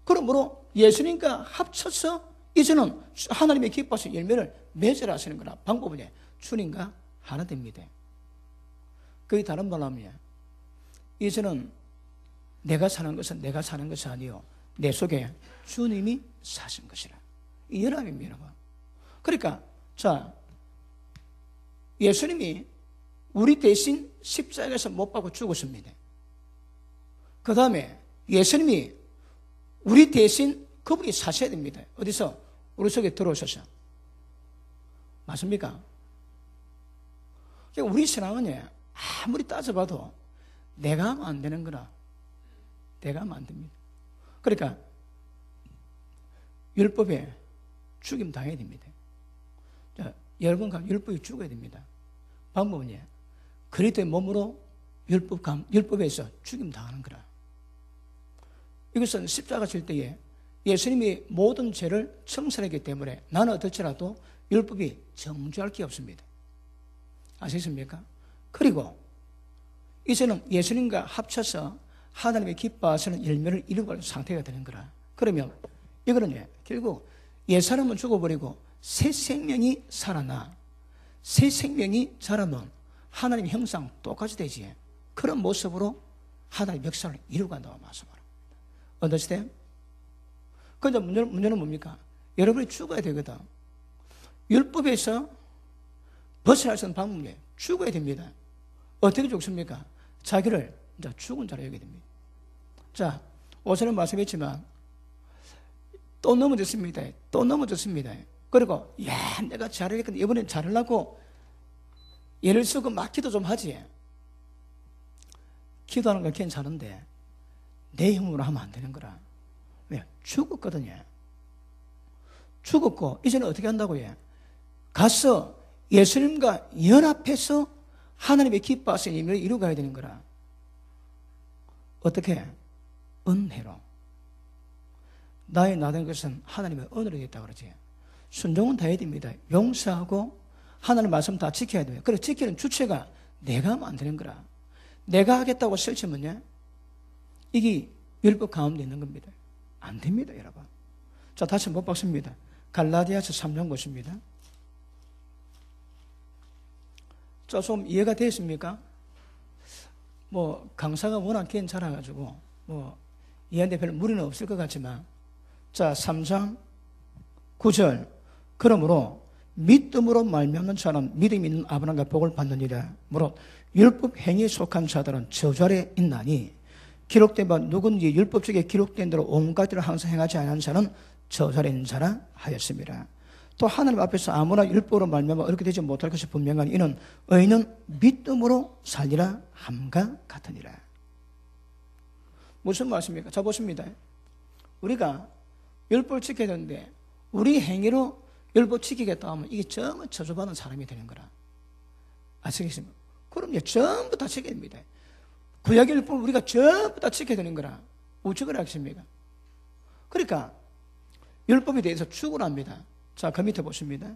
그러므로 예수님과 합쳐서 이제는 하나님의 기뻐하시는 열매를 맺으라 하시는 거라. 방법은 주님과 하나 됩니다. 그게 다른 말로 하면 이제는 내가 사는 것은 내가 사는 것이 아니요, 내 속에 주님이 사신 것이라. 이 연합입니다, 여러분. 그러니까 자, 예수님이 우리 대신 십자가에서 못 박고 죽었습니다. 그 다음에 예수님이 우리 대신 그분이 사셔야 됩니다. 어디서? 우리 속에 들어오셔서. 맞습니까? 우리 신앙은 아무리 따져봐도 내가 하면 안 되는 거라. 내가 하면 안 됩니다. 그러니까 율법에 죽임 당해야 됩니다. 자, 여러분 율법이 죽어야 됩니다. 방법은 그리스도의 몸으로 율법에서 죽임 당하는 거라. 이것은 십자가 질 때에 예수님이 모든 죄를 청산했기 때문에 나는 어떻지라도 율법이 정죄할 게 없습니다. 아시겠습니까? 그리고 이제는 예수님과 합쳐서 하나님의 기뻐하시는 열매를 이루고 상태가 되는 거라. 그러면 이거는 결국 옛사람은 죽어버리고 새 생명이 살아나, 새 생명이 자라면 하나님의 형상 똑같이 되지. 그런 모습으로 하나님의 역사를 이루고 간다고 말씀합니다. 어떠시대요? 그런데 문제는 뭡니까? 여러분이 죽어야 되거든. 율법에서 벗어날 수 있는 방법이 죽어야 됩니다. 어떻게 죽습니까? 자기를 이제 죽은 자로 여기게 됩니다. 자, 오전에 말씀했지만 또 넘어졌습니다. 또 넘어졌습니다. 그리고 야, 내가 잘하겠는데 이번엔 잘하려고 예를 쓰고 막 기도 좀 하지. 기도하는 건 괜찮은데 내 힘으로 하면 안 되는 거라. 왜? 죽었거든요. 죽었고 이제는 어떻게 한다고요? 가서 예수님과 연합해서 하나님의 기뻐하시는 의미를 이루어가야 되는 거라. 어떻게? 은혜로. 나의 나된 것은 하나님의 은혜로 됐다 그러지. 순종은 다 해야 됩니다. 용서하고 하나님 말씀 다 지켜야 돼요. 그래 지키는 주체가 내가 하면 안 되는 거라. 내가 하겠다고 설치면요, 이게 율법 가운데 있는 겁니다. 안 됩니다, 여러분. 자, 다시 못 박습니다. 갈라디아서 3장 보십니다. 자, 좀 이해가 되십니까? 뭐 강사가 워낙 괜찮아가지고 뭐 이해하는데 별로 무리는 없을 것 같지만, 자, 3장 9절. 그러므로 믿음으로 말미암는 자는 믿음이 있는 아브라함과 복을 받느니라. 무릇 율법 행위에 속한 자들은 저주 아래 있나니 기록된 바 누구든지 율법적에 기록된 대로 온갖 일을 항상 행하지 않은 자는 저주 아래 있는 자라 하였습니다. 또 하나님 앞에서 아무나 율법으로 말미암아 어렵게 되지 못할 것이 분명하니 이는 의인은 믿음으로 살리라 함과 같으니라. 무슨 말씀입니까? 자, 보십니다. 우리가 율법을 지켜야 되는데 우리 행위로 율법 지키겠다 하면 이게 전부 저주받은 사람이 되는 거라. 아시겠습니까? 그럼요, 전부 다 지켜야 됩니다. 구약의 율법을 우리가 전부 다 지켜야 되는 거라. 어쩌고 하겠습니까? 그러니까 율법에 대해서 추구합니다. 자, 그 밑에 보십니다.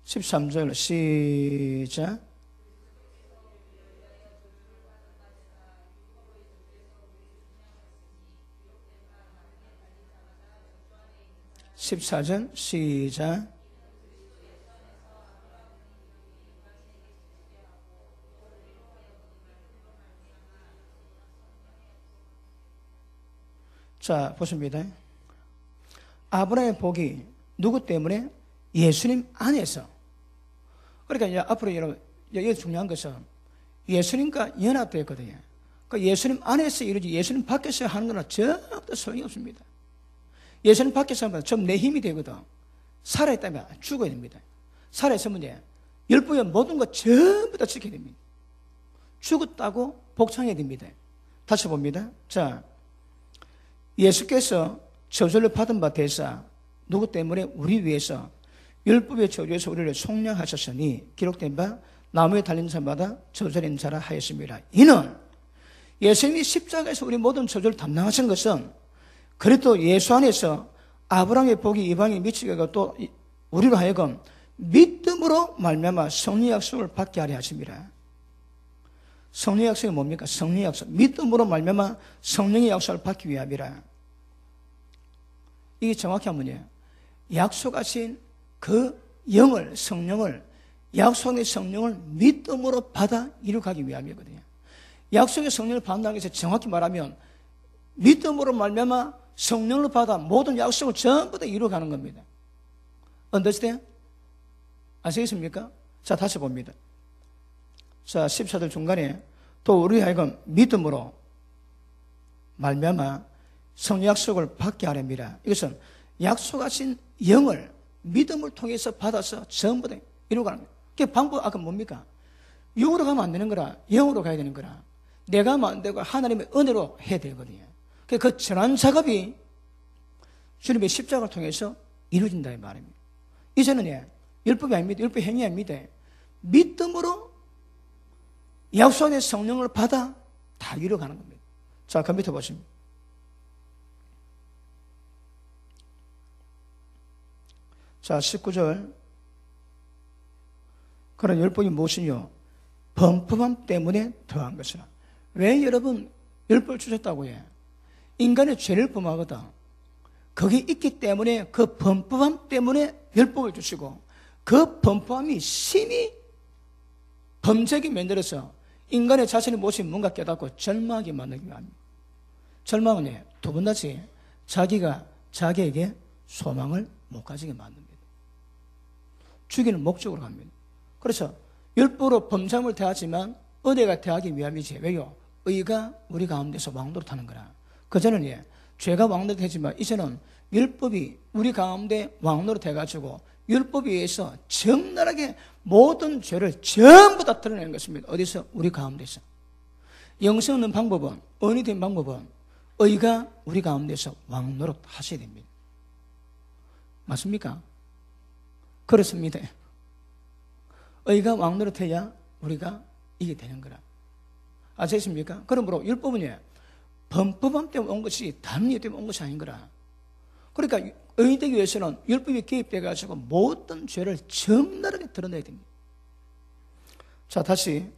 13절 시작. (14절) 시작. 자, 보십니다. 아브라함의 복이 누구 때문에? 예수님 안에서. 그러니까 이제 앞으로 여러분, 여기 중요한 것은 예수님과 연합되어 있거든요. 그러니까 예수님 안에서 이루어지 예수님 밖에서 하는 거는 전부 소용이 없습니다. 예수님 밖에서 하면 좀 내 힘이 되거든. 살아있다면 죽어야 됩니다. 살아있으면 율법의 모든 것 전부 다 지켜야 됩니다. 죽었다고 복창해야 됩니다. 다시 봅니다. 자, 예수께서 저주를 받은 바 되사 누구 때문에? 우리 위해서 율법의 저주에서 우리를 속량하셨으니 기록된 바 나무에 달린 자마다 저주된 자라 하였습니다. 이는 예수님이 십자가에서 우리 모든 저주를 담당하신 것은 그리스도 예수 안에서 아브라함의 복이 이방에 미치게 하고 또 우리로 하여금 믿음으로 말미암아 성령의 약속을 받게 하려 하십니다. 성령의 약속이 뭡니까? 성령의 약속. 믿음으로 말미암아 성령의 약속을 받기 위함이라. 이게 정확히 하면요, 약속하신 그 영을, 성령을, 약속의 성령을 믿음으로 받아 이루어가기 위함이거든요. 약속의 성령을 받는다는 것은 정확히 말하면 믿음으로 말미암아 성령을 받아 모든 약속을 전부 다 이루어가는 겁니다. understand? 아시겠습니까? 자, 다시 봅니다. 자, 14절 중간에 또 우리 하여금 믿음으로 말미암아 성령 약속을 받게 하렵니다. 이것은 약속하신 영을 믿음을 통해서 받아서 전부 다 이루어가는 거예요. 그 방법 아까 뭡니까? 육으로 가면 안 되는 거라, 영으로 가야 되는 거라. 내가 하면 안 되고 하나님의 은혜로 해야 되거든요. 그 전환 작업이 주님의 십자가를 통해서 이루어진다 이 말입니다. 이제는 율법이 아닙니다. 율법 행위 아닙니다. 믿음으로 약속의 성령을 받아 다 이루어가는 겁니다. 자, 그 밑에 보십니다. 자, 19절. 그런 율법이 무엇이뇨? 범법함 때문에 더한 것이라. 왜 여러분 율법을 주셨다고 해? 인간의 죄를 범하거든. 거기 있기 때문에 그 범법함 때문에 율법을 주시고 그 범법함이 심히 범죄에 만들어서 인간의 자신의 모습이 뭔가 깨닫고 절망하게 만들기 합니다. 절망은 두 번 다시 자기가 자기에게 소망을 못 가지게 만듭니다. 죽이는 목적으로 갑니다. 그래서 율법으로 범죄함을 대하지만 은혜가 대하기 위함이지. 왜요? 의가 우리 가운데서 왕노릇하는 거라. 그전에는 죄가 왕노릇하지만 이제는 율법이 우리 가운데 왕노릇해가지고 율법에 의해서 적나라하게 모든 죄를 전부 다 드러내는 것입니다. 어디서? 우리 가운데서. 영생 얻는 방법은, 은이 된 방법은 의가 우리 가운데서 왕노릇 하셔야 됩니다. 맞습니까? 그렇습니다. 의가 왕노릇해야 우리가 이게 되는 거라. 아시겠습니까? 그러므로 율법은 범법함 때문에 온 것이 다른 이유 때문에 온 것이 아닌 거라. 그러니까 의인 되기 위해서는 율법이 개입돼가지고 모든 죄를 적나라하게 드러내야 됩니다. 자, 다시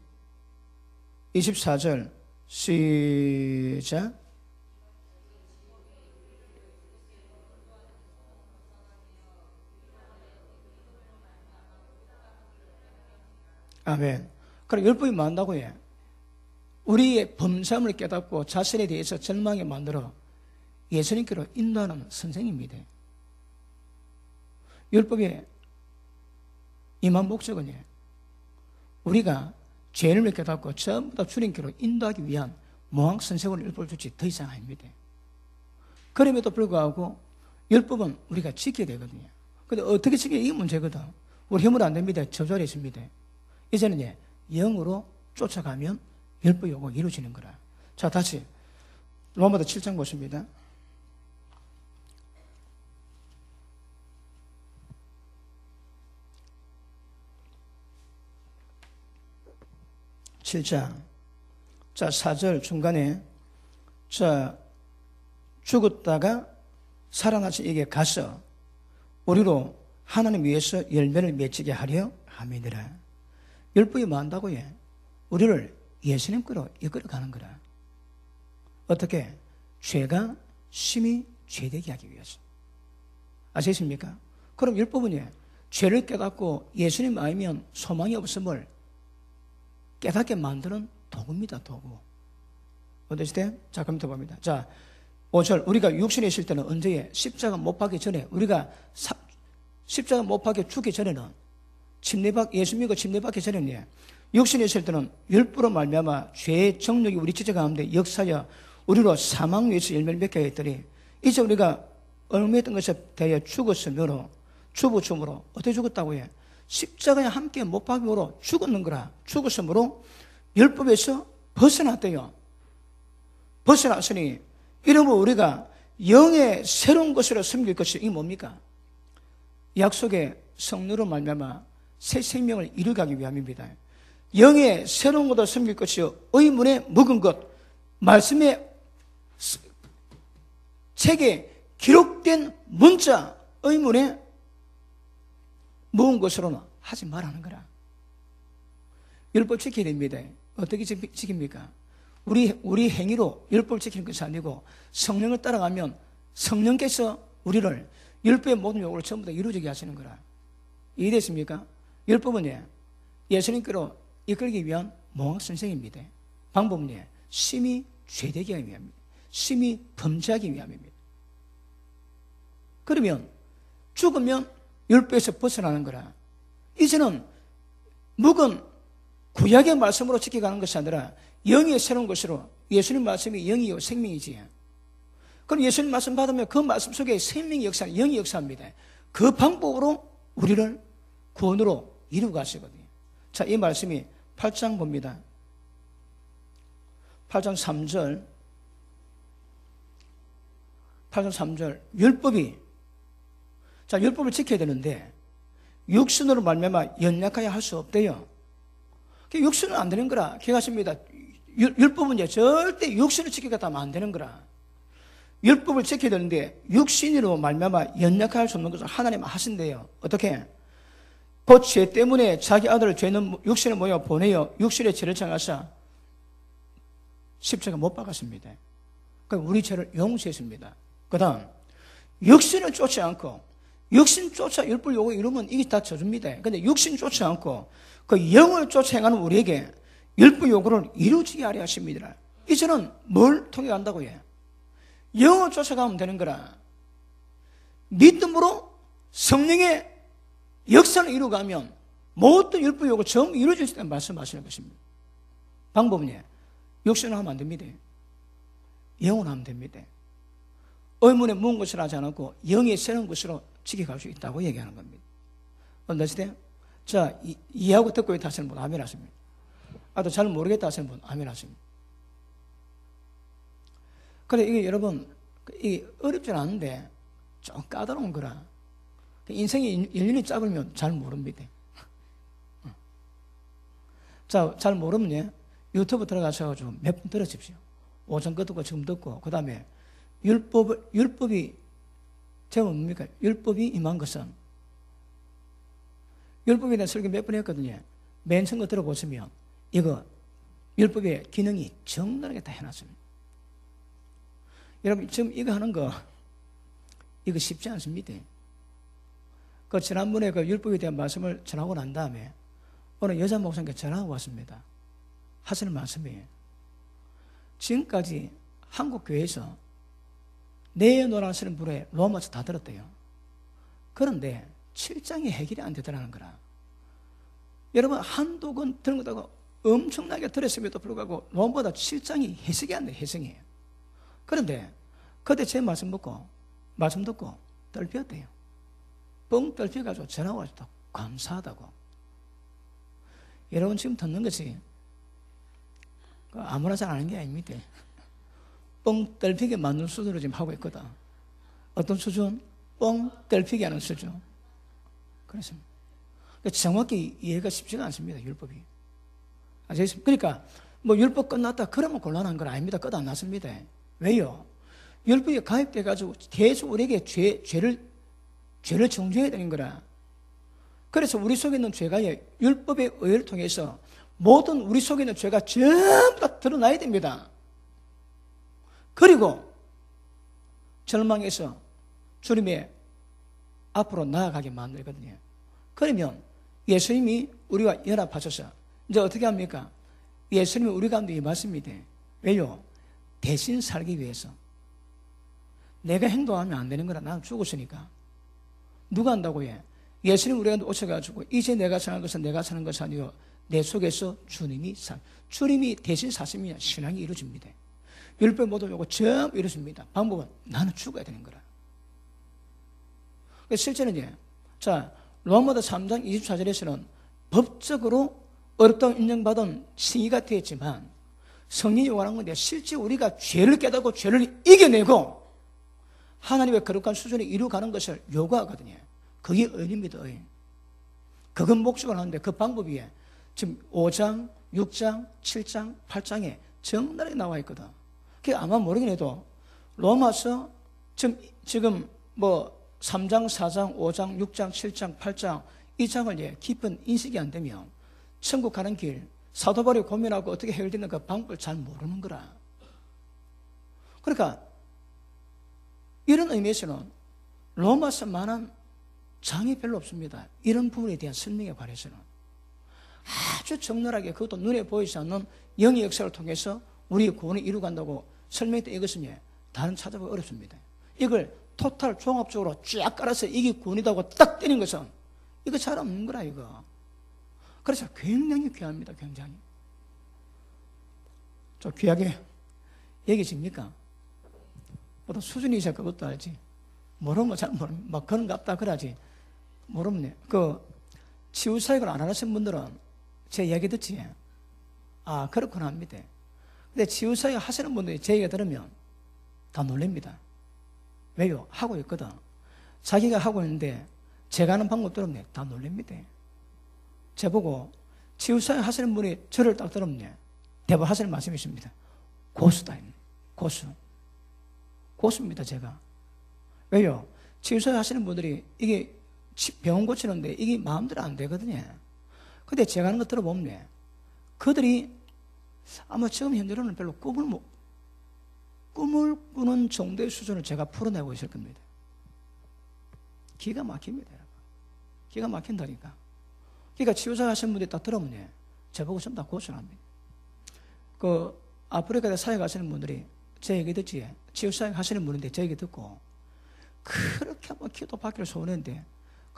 24절 시작. 아멘. 그럼 율법이 뭐한다고 해? 우리의 범죄함을 깨닫고 자신에 대해서 절망에 만들어 예수님께로 인도하는 선생입니다. 율법의 임한 목적은 우리가 죄를 깨닫고 전부 다 주님께로 인도하기 위한 모항 선생으로 율법을 주지 더 이상 아닙니다. 그럼에도 불구하고 율법은 우리가 지켜야 되거든요. 근데 어떻게 지켜야 이게 문제거든. 우리 힘으로 안 됩니다. 저절에 있습니다. 이제는 영으로 쫓아가면 율법 요구가 이루어지는 거라. 자, 다시 로마서 7장 보십니다. 자, 4절 중간에 죽었다가 살아나서 에게 가서 우리로 하나님 위해서 열매를 맺게 하려 함이니라. 율법이 뭐 한다고 해? 우리를 예수님께로 이끌어가는 거라. 어떻게? 죄가 심히 죄되게 하기 위해서. 아시겠습니까? 그럼 율법은 죄를 깨닫고 예수님 아니면 소망이 없음을 깨닫게 만드는 도구입니다. 도구. 어떠시대? 자, 그럼 더 봅니다. 자, 5절. 우리가 육신에 있을 때는 언제에? 십자가 못 박기 전에. 우리가 십자가 못 박혀 죽기 전에는 예수 믿고 침례 받기 전에는 육신에 있을 때는 율법으로 말미암아 죄의 정욕이 우리 지체 가운데 역사여 우리로 사망 위에서 열매를 맺게 했더니 이제 우리가 얽매였던 것에 대하여 죽었으므로 죽음으로 어떻게 죽었다고 해? 십자가에 함께 못 박음으로 죽었는 거라. 죽었으므로 율법에서 벗어났대요. 벗어났으니 이러면 우리가 영의 새로운 것으로 섬길 것이 이게 뭡니까? 약속의 성령으로 말미암아 새 생명을 이루가기 위함입니다. 영의 새로운 것으로 섬길 것이요 의문에 묵은 것, 말씀의 책에 기록된 문자, 의문에 묵은 것으로는 하지 말라는 거라. 율법 지켜야 됩니다. 어떻게 지킵니까? 우리 행위로 율법을 지키는 것이 아니고 성령을 따라가면 성령께서 우리를 율법의 모든 요구를 전부 다 이루어지게 하시는 거라. 이해됐습니까? 율법은 예수님께로 이끌기 위한 몽학 선생입니다. 방법은 심히 죄되게 하기 위함입니다. 심히 범죄하기 위함입니다. 그러면 죽으면 율법에서 벗어나는 거라. 이제는 묵은 구약의 말씀으로 지켜가는 것이 아니라 영의 새로운 것으로 예수님 말씀이 영이요 생명이지. 그럼 예수님 말씀 받으면 그 말씀 속에 생명의 역사는 영의 역사입니다. 그 방법으로 우리를 구원으로 이루고 가시거든요. 자, 이 말씀이 8장 봅니다. 8장 3절. 8장 3절. 율법이 자, 율법을 지켜야 되는데 육신으로 말미암아 연약하여 할 수 없대요. 육신은 안 되는 거라. 기억하십니다. 율법은 절대 육신을 지키겠다 하면 안 되는 거라. 율법을 지켜야 되는데 육신으로 말미암아 연약할 수 없는 것을 하나님 하신대요. 어떻게? 그 죄 때문에 자기 아들을 죄는 육신을 모여 보내어 육신의 죄를 정하사 십자가 못 박았습니다. 그러니까 우리 죄를 용서했습니다. 그 다음 육신을 쫓지 않고 육신 쫓아 율법 요구 이루면 이게 다 저줍니다. 근데 육신 쫓지 않고 그 영을 쫓아 행하는 우리에게 율법 요구를 이루어지게 하려 하십니다. 이제는 뭘 통해 간다고 해? 영을 쫓아가면 되는 거라. 믿음으로 성령의 역사를 이루어가면 모든 율법이 오고 전부 이루어질 수 있다는 말씀하시는 것입니다. 방법은 육신을 하면 안 됩니다. 영으로 하면 됩니다. 의문에 묵은 것을 하지 않고 영에 새로운 것으로 지켜갈 수 있다고 얘기하는 겁니다. 언더스탠? 자, 이해하고 듣고 있다 하시는 분 아멘 하십니다. 또 잘 모르겠다 하시는 분 아멘 하십니다. 그래, 이게 여러분, 이게 어렵진 않은데 좀 까다로운 거라. 인생이 연륜이 짧으면 잘 모릅니다. 자, 잘 모르면 유튜브 들어가셔가지고 몇 분 들으십시오. 오전 거 듣고 지금 듣고, 그 다음에 율법이 제목 뭡니까? 율법이 임한 것은, 율법에 대한 설교 몇 번 했거든요. 맨 처음 거 들어보시면 이거 율법의 기능이 적나라하게 다 해놨습니다. 여러분 지금 이거 하는 거 이거 쉽지 않습니다. 그 지난번에 그 율법에 대한 말씀을 전하고 난 다음에 어느 여자 목사님께 전화가 왔습니다. 하시는 말씀이에요. 지금까지 한국 교회에서 내노라시는 분의 로마서 다 들었대요. 그런데 7장이 해결이 안 되더라는 거라. 여러분 한두 권 들은 것하고 엄청나게 들었음에도 불구하고 로마보다 7장이 해석이 안 돼요. 해석이에요. 그런데 그때 제 말씀 듣고 떨피었대요. 뻥 떨피어가지고 전화 와서 감사하다고. 여러분 지금 듣는 것이 아무나 잘 아는 게 아닙니다. 뻥 떨피게 만든 수준으로 지금 하고 있거든. 어떤 수준? 뻥 떨피게 하는 수준. 그렇습니다. 정확히 이해가 쉽지가 않습니다. 율법이. 아시겠습니까? 그러니까 뭐 율법 끝났다 그러면 곤란한 건 아닙니다. 끝 안 났습니다. 왜요? 율법이 가입돼가지고 계속 우리에게 죄를 정죄해야 되는 거라. 그래서 우리 속에 있는 죄가 율법의 의를 통해서 모든 우리 속에 있는 죄가 전부 다 드러나야 됩니다. 그리고 절망해서 주님의 앞으로 나아가게 만들거든요. 그러면 예수님이 우리와 연합하셔서 이제 어떻게 합니까? 예수님이 우리 가운데 임하십니다. 왜요? 대신 살기 위해서. 내가 행동하면 안 되는 거라. 나는 죽었으니까. 누가 한다고 해? 예수님 우리 가운데 오셔가지고 이제 내가 사는 것은 내가 사는 것이 아니요 내 속에서 주님이 대신 사시면 신앙이 이루어집니다. 율법 모든 요구 전부 이루어집니다. 방법은 나는 죽어야 되는 거라. 실제는 자 로마서 3장 24절에서는 법적으로 어렵다고 인정받은 칭의가 되었지만 성령이 요구하는 건데 실제 우리가 죄를 깨닫고 죄를 이겨내고 하나님의 거룩한 수준에 이루어가는 것을 요구하거든요. 그게 의입니다. 의. 그건 목적을 하는데 그 방법이 지금 5장, 6장, 7장, 8장에 정나라하게 나와 있거든. 그게 아마 모르긴 해도 로마서 지금 뭐 3장, 4장, 5장, 6장, 7장, 8장 이 장을 깊은 인식이 안 되면 천국 가는 길 사도 바울이 고민하고 어떻게 해결되는 그 방법을 잘 모르는 거라. 그러니까 이런 의미에서는 로마서만한 장이 별로 없습니다. 이런 부분에 대한 설명에 관해서는 아주 적나라하게 그것도 눈에 보이지 않는 영의 역사를 통해서 우리의 구원을 이루간다고 설명했던 이것은 다른 찾아보기 어렵습니다. 이걸 토탈 종합적으로 쫙 깔아서 이게 구원이다고 딱 때린 것은 이거 잘 없는 거라 이거. 그래서 굉장히 귀합니다. 굉장히. 좀 귀하게 얘기십니까? 보통 수준이 있어야 그것도 알지. 모르면 잘 모르면 막 그런 거 없다 그러지. 모르면 그 치유사역을 안 하신 분들은 제 이야기 듣지. 아 그렇구나 합니다. 근데 치유사역 하시는 분들이 제 얘기 들으면 다 놀랍니다. 왜요? 하고 있거든. 자기가 하고 있는데 제가 하는 방법 들으면 다 놀랍니다. 저보고 치유사역 하시는 분이 저를 딱 들으면 대부분 하시는 말씀이 있습니다. 고수다. 고수입니다 제가. 왜요? 치유사역 하시는 분들이 이게 병원 고치는데 이게 마음대로 안 되거든요. 근데 제가 하는 거 들어보면 그들이 아마 지금 현재로는 별로 꿈을 꾸는 정도의 수준을 제가 풀어내고 있을 겁니다. 기가 막힙니다. 기가 막힌다니까. 그러니까 치유사역 하시는 분들이 딱 들어보면 저보고 전부 다 고쳐납니다. 그 아프리카에 사역 하시는 분들이 제 얘기 듣지. 치유사역 하시는 분인데 제 얘기 듣고 그렇게 한번 기도 받기를 소원했는데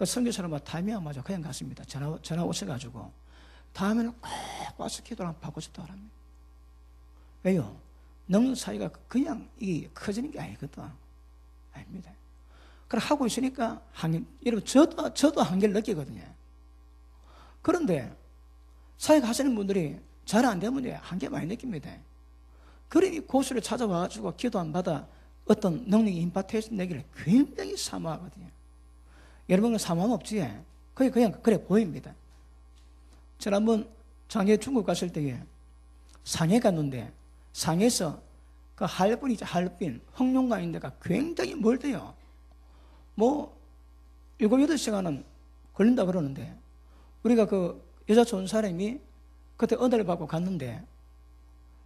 그 선교사람과 타이밍하마자 그냥 갔습니다. 전화 오셔가지고 다음에는 꼭 와서 기도를 한번 받고 싶다고 합니다. 왜요? 능력 사이가 그냥 이 커지는 게 아니거든. 아닙니다. 그걸 하고 있으니까 여러분 저도 한계를 느끼거든요. 그런데 사역 하시는 분들이 잘 안 되면 한계 많이 느낍니다. 그러니 고수를 찾아와가지고 기도 안 받아 어떤 능력이 임파테이션 내기를 굉장히 사모하거든요. 여러분은 사모함 없지? 그냥 그래 보입니다. 저는 한번 작년에 중국 갔을 때에 상해 갔는데 상해에서 그 할빈이죠. 할빈 흑룡강 있는 데가 굉장히 멀대요. 뭐 7, 8시간은 걸린다 그러는데 우리가 그 여자 좋은 사람이 그때 은혜를 받고 갔는데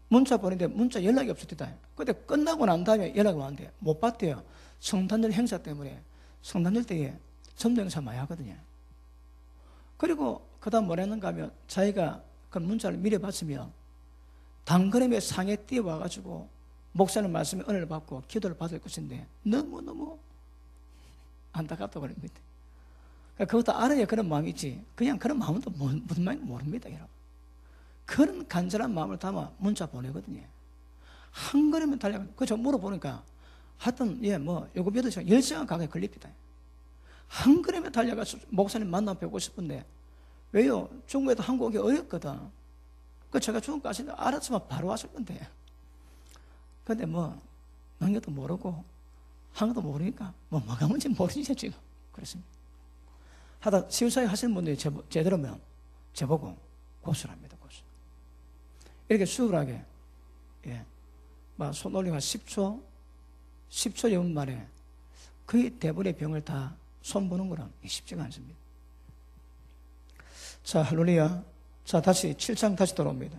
문자 보냈는데 문자 연락이 없었대다. 그때 끝나고 난 다음에 연락이 왔는데 못 받대요. 성탄절 행사 때문에 성탄절 때에 전도 행사 많이 하거든요. 그리고 그 다음 뭐랬는가 하면 자기가 그 문자를 미리 받으면 단걸음에 상에 뛰어와가지고 목사님 말씀에 은혜를 받고 기도를 받을 것인데 너무너무 안타깝다고 그럽니다. 그것도 알아야 그런 마음이 있지. 그냥 그런 마음은 또 무슨 말인지 모릅니다, 여러분. 그런 간절한 마음을 담아 문자 보내거든요. 한 걸음에 달려가. 그저 물어보니까 하여튼, 뭐, 7, 8시간, 10시간 가까이 걸립니다. 한 걸음에 달려가서 목사님 만나 뵙고 싶은데, 왜요? 중국에도 한국 오기 어렵거든. 그 제가 중국 가시는데 알았으면 바로 왔을 건데. 근데 뭐, 능력도 모르고, 한국도 모르니까, 뭐가 뭔지 모르지, 지금. 그렇습니다. 하다 시우사회 하시는 분들이 제대로면 제보고 고수랍니다, 고수. 이렇게 수월하게, 막 손 올리면 10초 여분 만에 거의 대부분의 병을 다 손보는 거랑 쉽지가 않습니다. 자, 할렐루야. 자, 다시 7장 다시 돌아옵니다.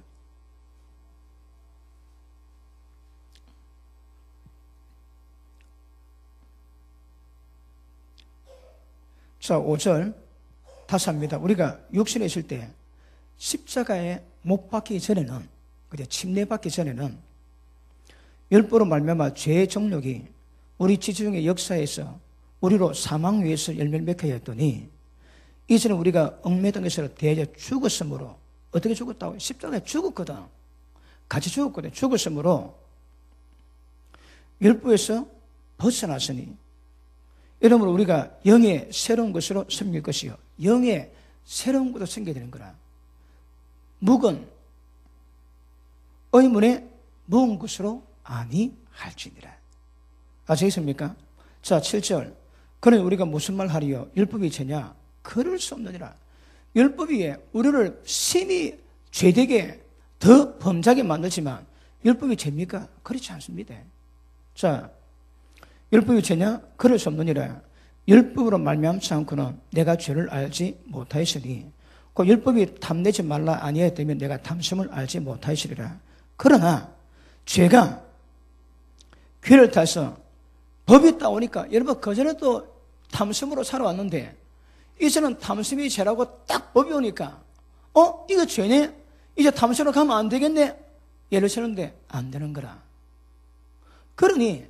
자, 5절 다시 합니다. 우리가 육신에 있을 때 십자가에 못 박히기 전에는, 침례받기 전에는 율법으로 말미암아 죄의 정욕이 우리 지중의 역사에서 우리로 사망 위에서 열매를 맺게 했더니 이제는 우리가 얽매던 것으로 대하여 죽었으므로, 어떻게 죽었다고? 십자가에 죽었거든. 같이 죽었거든. 죽었으므로 율법에서 벗어났으니 이러므로 우리가 영의 새로운 것으로 섬길 것이요, 영의 새로운 것으로 섬겨야 되는 거라. 묵은 의문에 묵은 것으로 아니할지니라. 아시겠습니까? 자, 7절. 그는 우리가 무슨 말 하리요? 율법이 죄냐? 그럴 수 없느니라. 율법이 우리를 심히 죄되게 더 범죄하게 만들지만 율법이 죄입니까? 그렇지 않습니다. 자, 율법이 죄냐? 그럴 수 없느니라. 율법으로 말미암지 않고는 내가 죄를 알지 못하였으니, 그 율법이 탐내지 말라 아니하였다면 내가 탐심을 알지 못하였으리라. 그러나 죄가 귀를 타서 법이 따오니까, 여러분 그전에도 탐심으로 살아왔는데 이제는 탐심이 죄라고 딱 법이 오니까 이거 죄네? 이제 탐심으로 가면 안 되겠네? 예를 치는데 안 되는 거라. 그러니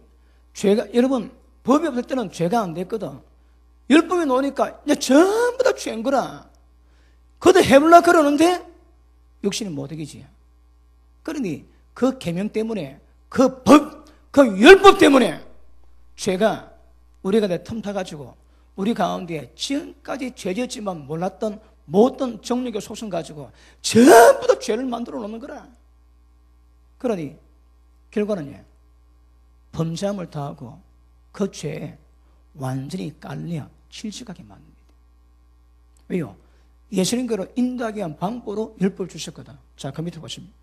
죄가, 여러분 법이 없을 때는 죄가 안 됐거든. 율법이 나오니까 이제 전부 다 죄인 거라. 그것도 해보려고 그러는데 육신이 못 이기지. 그러니 그 계명 때문에, 그 법, 그 율법 때문에 죄가 우리가 내 틈타가지고 우리 가운데 지금까지 죄졌지만 몰랐던 모든 정력의 속성 가지고 전부 다 죄를 만들어 놓는 거라. 그러니 결과는 범죄함을 더하고 그 죄에 완전히 깔려 질식하게 만듭니다. 왜요? 예수님께로 인도하기 위한 방법으로 율법을 주셨거든. 자, 그 밑에 보시면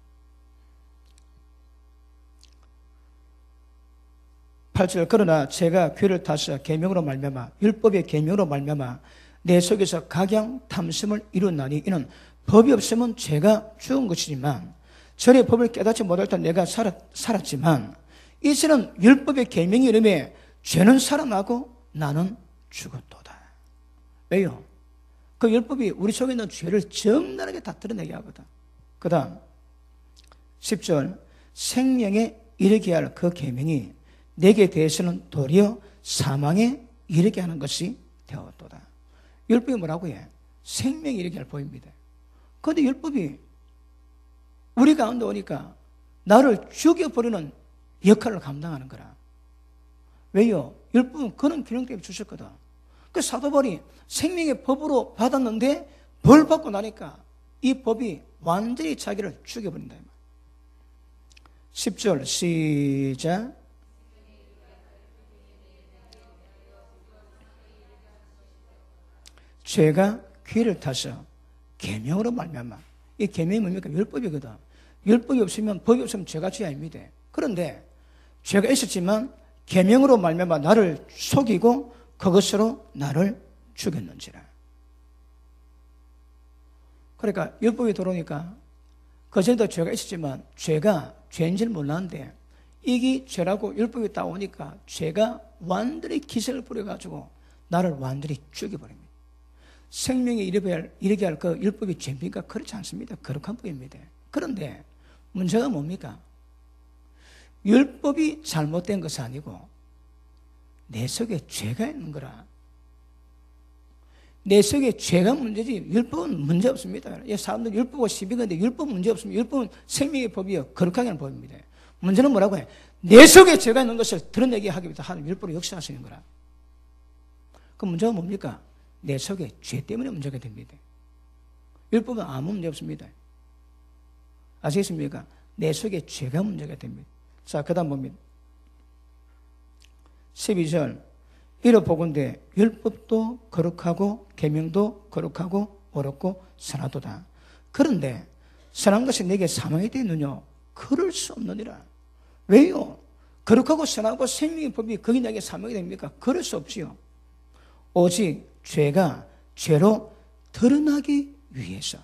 8절. 그러나 제가 귀를 타서 계명으로 말미암아, 율법의 계명으로 말미암아 내 속에서 각양 탐심을 이루나니 이는 법이 없으면 죄가 죽은 것이지만 전에 법을 깨닫지 못할 때 내가 살았지만 이제는 율법의 계명이 이름에 죄는 살아나고 나는 죽었도다. 왜요? 그 율법이 우리 속에 있는 죄를 적나라하게 다 드러내게 하거든. 그 다음 10절. 생명에 이르게 할 그 계명이 내게 대해서는 도리어 사망에 이르게 하는 것이 되었도다. 율법이 뭐라고 해? 생명이 이르게 할 법입니다. 그런데 율법이 우리 가운데 오니까 나를 죽여버리는 역할을 감당하는 거라. 왜요? 율법은 그런 기능 때문에 주셨거든. 그 사도 바울이 생명의 법으로 받았는데 벌 받고 나니까 이 법이 완전히 자기를 죽여버린다. 10절 시작. 죄가 귀를 타서 계명으로 말미암아. 이 계명이 뭡니까? 율법이거든. 율법이 없으면, 법이 없으면 죄가 죄 아닙니다. 그런데 죄가 있었지만 계명으로 말미암아 나를 속이고 그것으로 나를 죽였는지라. 그러니까 율법이 들어오니까 그전에도 죄가 있었지만 죄가 죄인지를 몰랐는데 이게 죄라고 율법이 딱 오니까 죄가 완전히 기세를 부려가지고 나를 완전히 죽여버립니다. 생명에 이르게 할 그 율법이 죄입니까? 그렇지 않습니다. 거룩한 법입니다. 그런데 문제가 뭡니까? 율법이 잘못된 것이 아니고 내 속에 죄가 있는 거라. 내 속에 죄가 문제지 율법은 문제 없습니다. 사람들 율법과 시비건데 율법 문제 없습니다. 율법은 생명의 법이요 거룩하게 하는 법입니다. 문제는 뭐라고 해? 내 속에 죄가 있는 것을 드러내게 하기 위해서 하는 율법으로 역사하시는 거라. 그 문제가 뭡니까? 내 속에 죄 때문에 문제가 됩니다. 율법은 아무 문제 없습니다. 아시겠습니까? 내 속에 죄가 문제가 됩니다. 자, 그 다음 봅니다. 12절. 이로 보건대 율법도 거룩하고 계명도 거룩하고 옳고 선하도다. 그런데 선한 것이 내게 사망이 되느냐? 그럴 수 없느니라. 왜요? 거룩하고 선하고 생명의 법이 거기 내게 사망이 됩니까? 그럴 수 없지요. 오직 죄가 죄로 드러나기 위해서,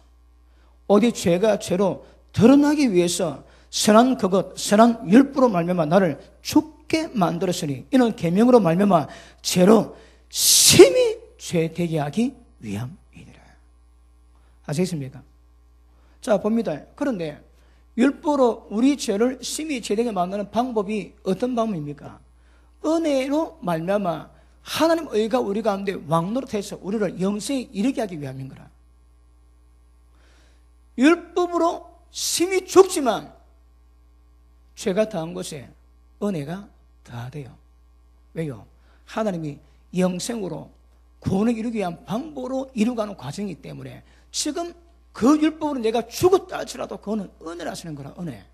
어디 죄가 죄로 드러나기 위해서 선한 그것, 선한 율법으로 말미암아 나를 죽게 만들었으니 이는 계명으로 말미암아 죄로 심히 죄되게 하기 위함이니라. 아시겠습니까? 자, 봅니다. 그런데 율법으로 우리 죄를 심히 죄되게 만드는 방법이 어떤 방법입니까? 은혜로 말미암아 하나님 의가 우리 가운데 왕노릇해서 우리를 영생에 이르게 하기 위함인 거라. 율법으로 심히 죽지만 죄가 더한 곳에 은혜가 더하대요. 왜요? 하나님이 영생으로 구원을 이루기 위한 방법으로 이루어가는 과정이기 때문에 지금 그 율법으로 내가 죽었다 할지라도 그거는 은혜라 하시는 거라. 은혜.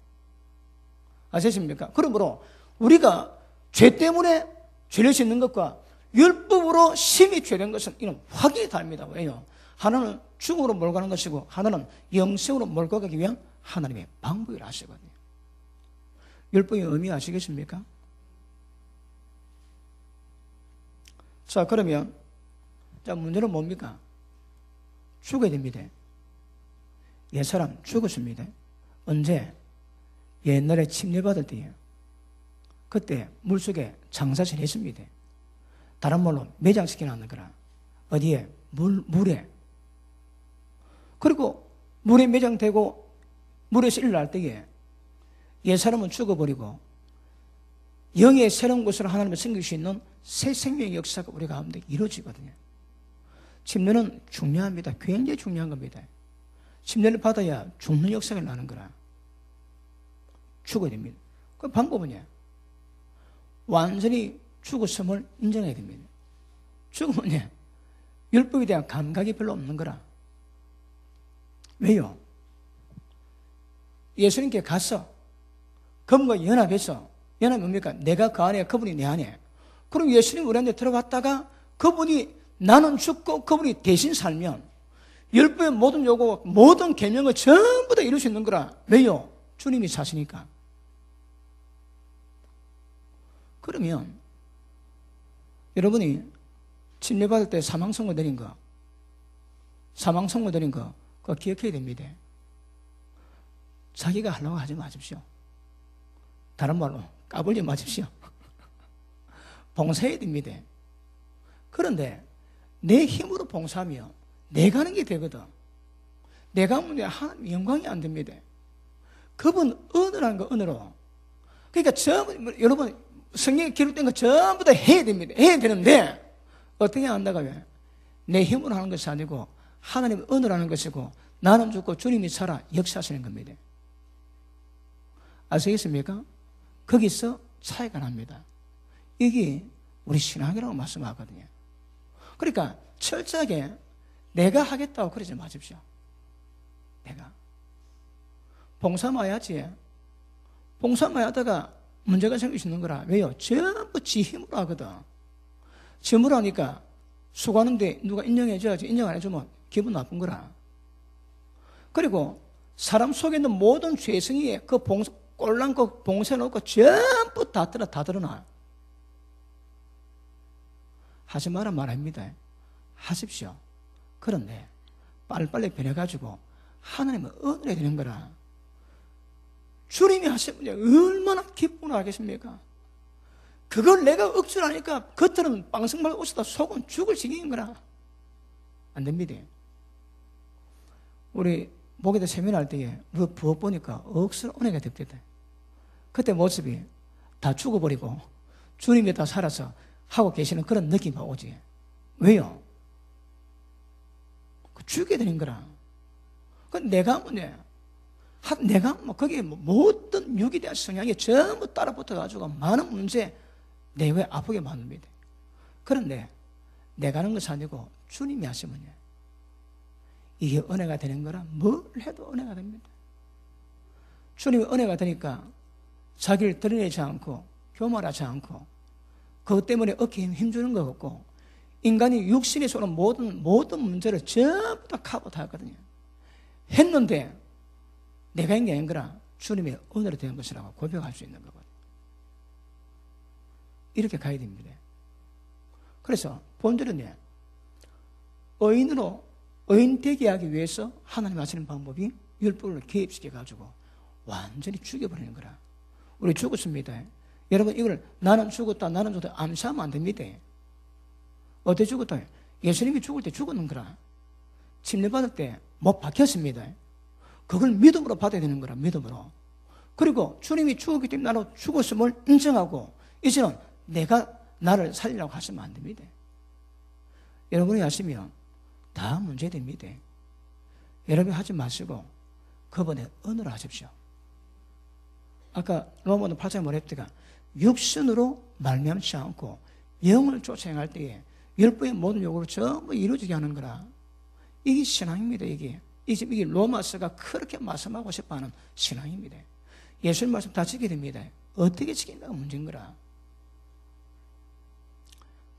아시겠습니까? 그러므로 우리가 죄 때문에 죄를 짓는 것과 율법으로 심히 죄된 것은 이는 확연히 다릅니다. 왜요? 하나는 죽음으로 몰고 가는 것이고 하나는 영생으로 몰고 가기 위한 하나님의 방법이라 하시거든요. 율법의 의미 아시겠습니까? 자, 그러면 자, 문제는 뭡니까? 죽어야 됩니다. 옛사람 죽었습니다. 언제? 옛날에 침례받을 때예요. 그때 물속에 장사질 했습니다. 다른 말로 매장시켜 놨는 거라. 어디에? 물에. 그리고 물에 매장되고 물에서 일어날 때에 옛사람은 죽어버리고 영의 새로운 것으로 하나님을 섬길 수 있는 새 생명의 역사가 우리 가운데 이루어지거든요. 침례는 중요합니다. 굉장히 중요한 겁니다. 침례를 받아야 죽는 역사가 나는 거라. 죽어야 됩니다. 그 방법은요, 완전히 죽었음을 인정해야 됩니다. 죽으면 율법에 대한 감각이 별로 없는 거라. 왜요? 예수님께 가서 그분과 연합해서, 연합이 뭡니까? 내가 그 안에, 그분이 내 안에. 그럼 예수님 우리 안에 들어갔다가 그분이 나는 죽고 그분이 대신 살면 율법의 모든 요구, 모든 계명을 전부 다 이룰 수 있는 거라. 왜요? 주님이 사시니까. 그러면 여러분이 침례받을 때 사망선고 드린 거, 그거 기억해야 됩니다. 자기가 하려고 하지 마십시오. 다른 말로 까불지 마십시오. 봉사해야 됩니다. 그런데 내 힘으로 봉사하면 내가 하는 게 되거든. 내가 하면 하나님 영광이 안 됩니다. 그분 은혜라는 거, 은혜로. 그러니까 전부, 여러분 성경에 기록된 거 전부 다 해야 됩니다. 해야 되는데 어떻게 한다고 하면 내 힘으로 하는 것이 아니고 하나님의 은혜로 하는 것이고 나는 죽고 주님이 살아 역사하시는 겁니다. 아시겠습니까? 거기서 차이가 납니다. 이게 우리 신앙이라고 말씀하거든요. 그러니까 철저하게 내가 하겠다고 그러지 마십시오. 내가 봉사만 해야지. 봉사만 하다가 문제가 생길 수 있는 거라. 왜요? 전부 지 힘으로 하거든. 지 힘으로 하니까 수고하는데 누가 인정해줘야지. 인정 안 해주면 기분 나쁜 거라. 그리고 사람 속에 있는 모든 죄성이 그 꼴랑 그 봉쇄 놓고 전부 다 드러나. 하지 마라 말합니다. 하십시오. 그런데 빨리빨리 변해가지고 하나님은 은혜가 되는 거라. 주님이 하시면 얼마나 기쁨을 하겠습니까? 그걸 내가 억지로 하니까 겉으로는 빵성말 웃으다 속은 죽을 지경인 거라. 안 됩니다. 우리 목에다 세미나할 때에 누가 부엌 보니까 억수로 은혜가 됩니다. 그때 모습이 다 죽어버리고 주님이 다 살아서 하고 계시는 그런 느낌이 오지. 왜요? 죽게 되는 거라. 내가 거기에 모든 육에 대한 성향이 전부 따라 붙어가지고 많은 문제, 내외 아프게 만듭니다. 그런데 내가 하는 것이 아니고 주님이 하시면요, 이게 은혜가 되는 거라. 뭘 해도 은혜가 됩니다. 주님이 은혜가 되니까 자기를 드러내지 않고 교만하지 않고 그것 때문에 어깨에 힘주는 것 같고 인간이 육신에서 오는 모든 문제를 전부 다 커버 다 했거든요. 했는데 내가 한 게 아닌거라. 주님의 은혜로 된 것이라고 고백할 수 있는 거거든요. 이렇게 가야 됩니다. 그래서 본질은요, 의인 되게 하기 위해서 하나님 하시는 방법이 율법을 개입시켜가지고 완전히 죽여버리는 거라. 우리 죽었습니다. 여러분, 이걸 나는 죽었다 암시하면 안 됩니다. 어떻게 죽었다? 예수님이 죽을 때 죽었는 거라. 침례받을 때 못 박혔습니다. 그걸 믿음으로 받아야 되는 거라. 믿음으로. 그리고 주님이 죽었기 때문에 나로 죽었음을 인정하고 이제는 내가 나를 살리라고 하시면 안 됩니다. 여러분이 하시면 다 문제됩니다. 여러분이 하지 마시고 그분의 은혜로 하십시오. 아까 로마서 8장에 뭐랬더가 육신으로 말미암지 않고 영을 쫓아 행할 때에 율법의 모든 요구를 전부 이루어지게 하는 거라. 이게 신앙입니다. 이게 로마서가 그렇게 말씀하고 싶어하는 신앙입니다. 예수님 말씀 다 지켜야 됩니다. 어떻게 지킨다가 문제인 거라.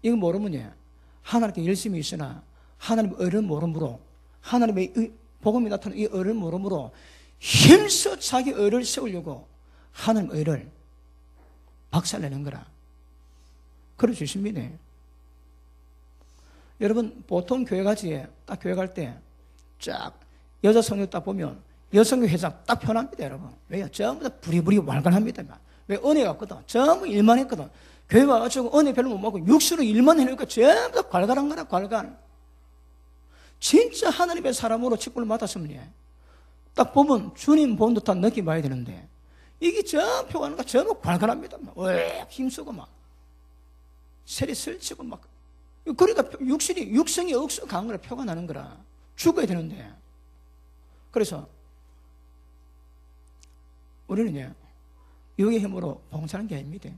이거 모르면요, 하나님께 열심히 있으나 하나님의 의를 모름으로, 하나님의 복음이 나타나는 이 의를 모름으로 힘써 자기 의를 세우려고 하나님의 의를 박살내는 거라. 그럴 수 있습니다. 여러분, 보통 교회 가지, 딱 교회 갈 때 쫙 여자 성교 딱 보면 여성교 회장 딱 편합니다, 여러분. 왜요? 전부 다 부리부리 왈가합니다. 왜? 은혜가 없거든. 전부 일만 했거든. 교회 와가지고 은혜 별로 못 먹고 육수로 일만 해놓으니까 전부 다 괄괄한 거라, 괄괄. 진짜 하나님의 사람으로 직분을 맡았으면 딱 보면 주님 본 듯한 느낌 봐야 되는데 이게 저 표가는 거 전부 괄괄합니다. 왜 힘쓰고 막 세리 설치고 막. 그러니까 육성이 억수 강한 거라. 표가 나는 거라. 죽어야 되는데. 그래서 우리는요, 육의 힘으로 봉사하는 게 아닙니다.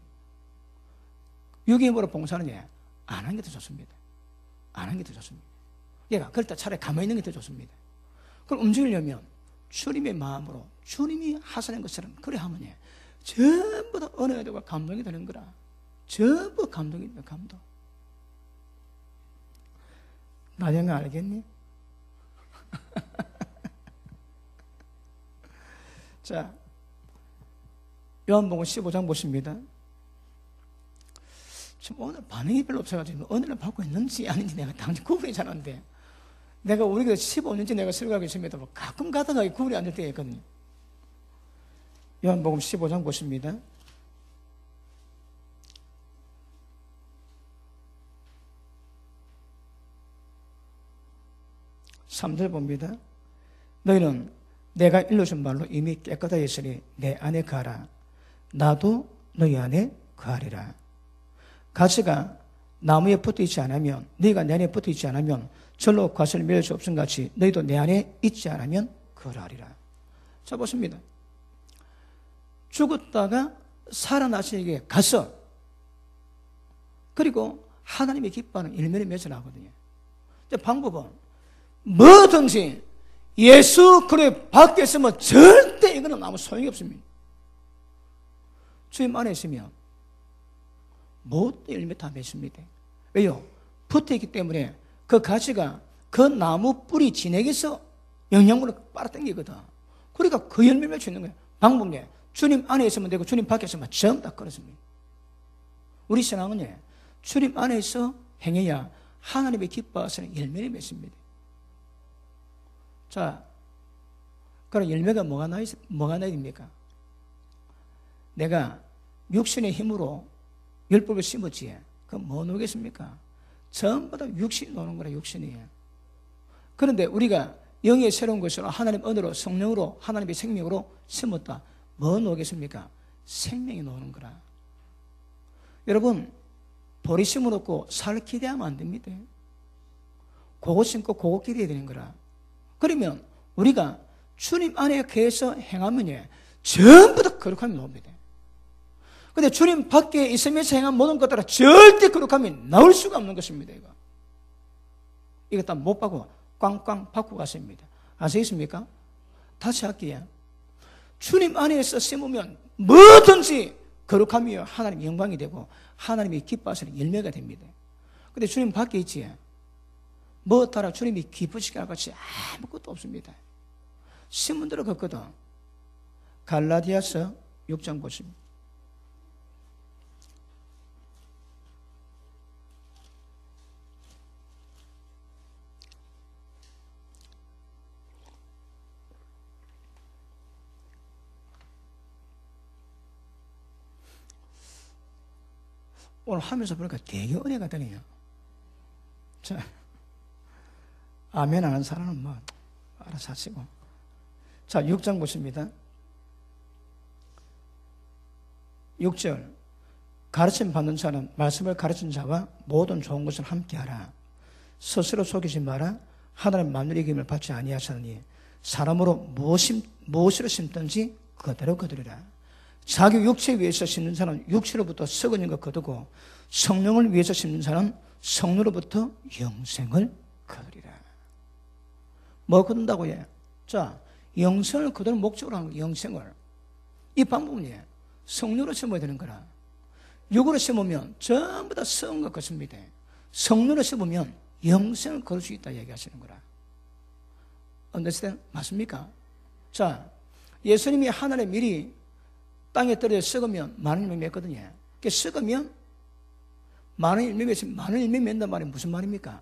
육의 힘으로 봉사하는 게 안 하는 게 더 좋습니다. 안 하는 게 더 좋습니다. 얘가 그럴 때 차라리 가만히 있는 게 더 좋습니다. 그럼 움직이려면 주님의 마음으로 주님이 하시는 것처럼 그래 하면 전부 다 은혜가 되고 감동이 되는 거라. 전부 감동이 돼요. 감동. 나중에 알겠니? 자, 요한복음 15장 보십니다. 지금 오늘 반응이 별로 없어가지고 은혜를 받고 있는지 아닌지 내가 당연히 구분이 잘 안 돼. 내가 우리가 15년째 내가 설교하고 있습니다. 가끔 가다가 구분이 안 될 때가 있거든요. 요한복음 15장 보십니다. 3절 봅니다. 너희는 내가 일러준 말로 이미 깨끗하였으니 내 안에 가라. 나도 너희 안에 거하리라. 가시가 나무에 붙어 있지 않으면, 너희가 내 안에 붙어 있지 않으면 절로 과실을 맺을 수 없음 같이 너희도 내 안에 있지 않으면 그러하리라. 자, 보십니다. 죽었다가 살아나시게 가서, 그리고 하나님이 기뻐하는 열매를 맺어나거든요. 방법은 뭐든지 예수 그리스도 밖에 있으면 절대 이거는 아무 소용이 없습니다. 주님 안에 있으면 모든 열매 다 맺습니다. 왜요? 붙어있기 때문에 그 가지가 그 나무 뿌리 진액에서 영양분을 빨아당기거든. 그러니까 그 열매를 맺을 수 있는 거예요. 방법은 주님 안에 있으면 되고 주님 밖에 있으면 전부 다 끊어집니다. 우리 신앙은 주님 안에서 행해야 하나님의 기뻐하시는 열매를 맺습니다. 자, 그럼 열매가 뭐가 나야 됩니까? 내가 육신의 힘으로 율법을 심었지. 그럼 뭐 놓겠습니까? 전부 다 육신이 노는 거라, 육신이에요. 그런데 우리가 영의 새로운 것으로 하나님 언어로 성령으로 하나님의 생명으로 심었다. 뭐 놓겠습니까? 생명이 노는 거라. 여러분, 보리 심어놓고 살 기대하면 안 됩니다. 그거 심고 그거 기대해야 되는 거라. 그러면 우리가 주님 안에 계서 행하면 전부 다 거룩함이 나옵니다. 근데 주님 밖에 있으면서 행한 모든 것들은 절대 거룩함이 나올 수가 없는 것입니다. 이거 다 못 받고 꽝꽝 받고 갔습니다. 아시겠습니까? 다시 할게요. 주님 안에서 심으면 뭐든지 거룩함이요 하나님 영광이 되고 하나님이 기뻐하시는 열매가 됩니다. 근데 주님 밖에 있지, 뭐 따라 주님이 기쁘시게 할 것이 아무것도 없습니다. 신문 들어갔거든. 갈라디아서 6장 보십니다. 오늘 하면서 보니까 되게 은혜가 되네요. 자, 아멘 하는 사람은 뭐 알아서 하시고. 자, 6장 보십니다. 6절. 가르침 받는 자는 말씀을 가르친 자와 모든 좋은 것을 함께하라. 스스로 속이지 마라. 하나님 만물의 이김을 받지 아니하시느니 사람으로 무엇으로 심든지 그대로 거두리라. 자기 육체 위해서 심는 자는 육체로부터 썩어진 것 거두고 성령을 위해서 심는 자는 성령으로부터 영생을 거두리라. 뭐 거둔다고 해? 자, 영생을 거두는 목적으로 하는 거예요. 영생을. 이 방법은 성령으로 심어야 되는 거라. 육으로 심으면 전부 다 썩은 것 같습니다. 성령으로 심으면 영생을 거둘 수 있다 얘기하시는 거라. understand? 맞습니까? 자, 예수님이 하늘에 미리 땅에 떨어져 썩으면 많은 열매 맺거든요. 그러니까 썩으면 많은 열매 맺으면 많은 열매 맺는단 말이 무슨 말입니까?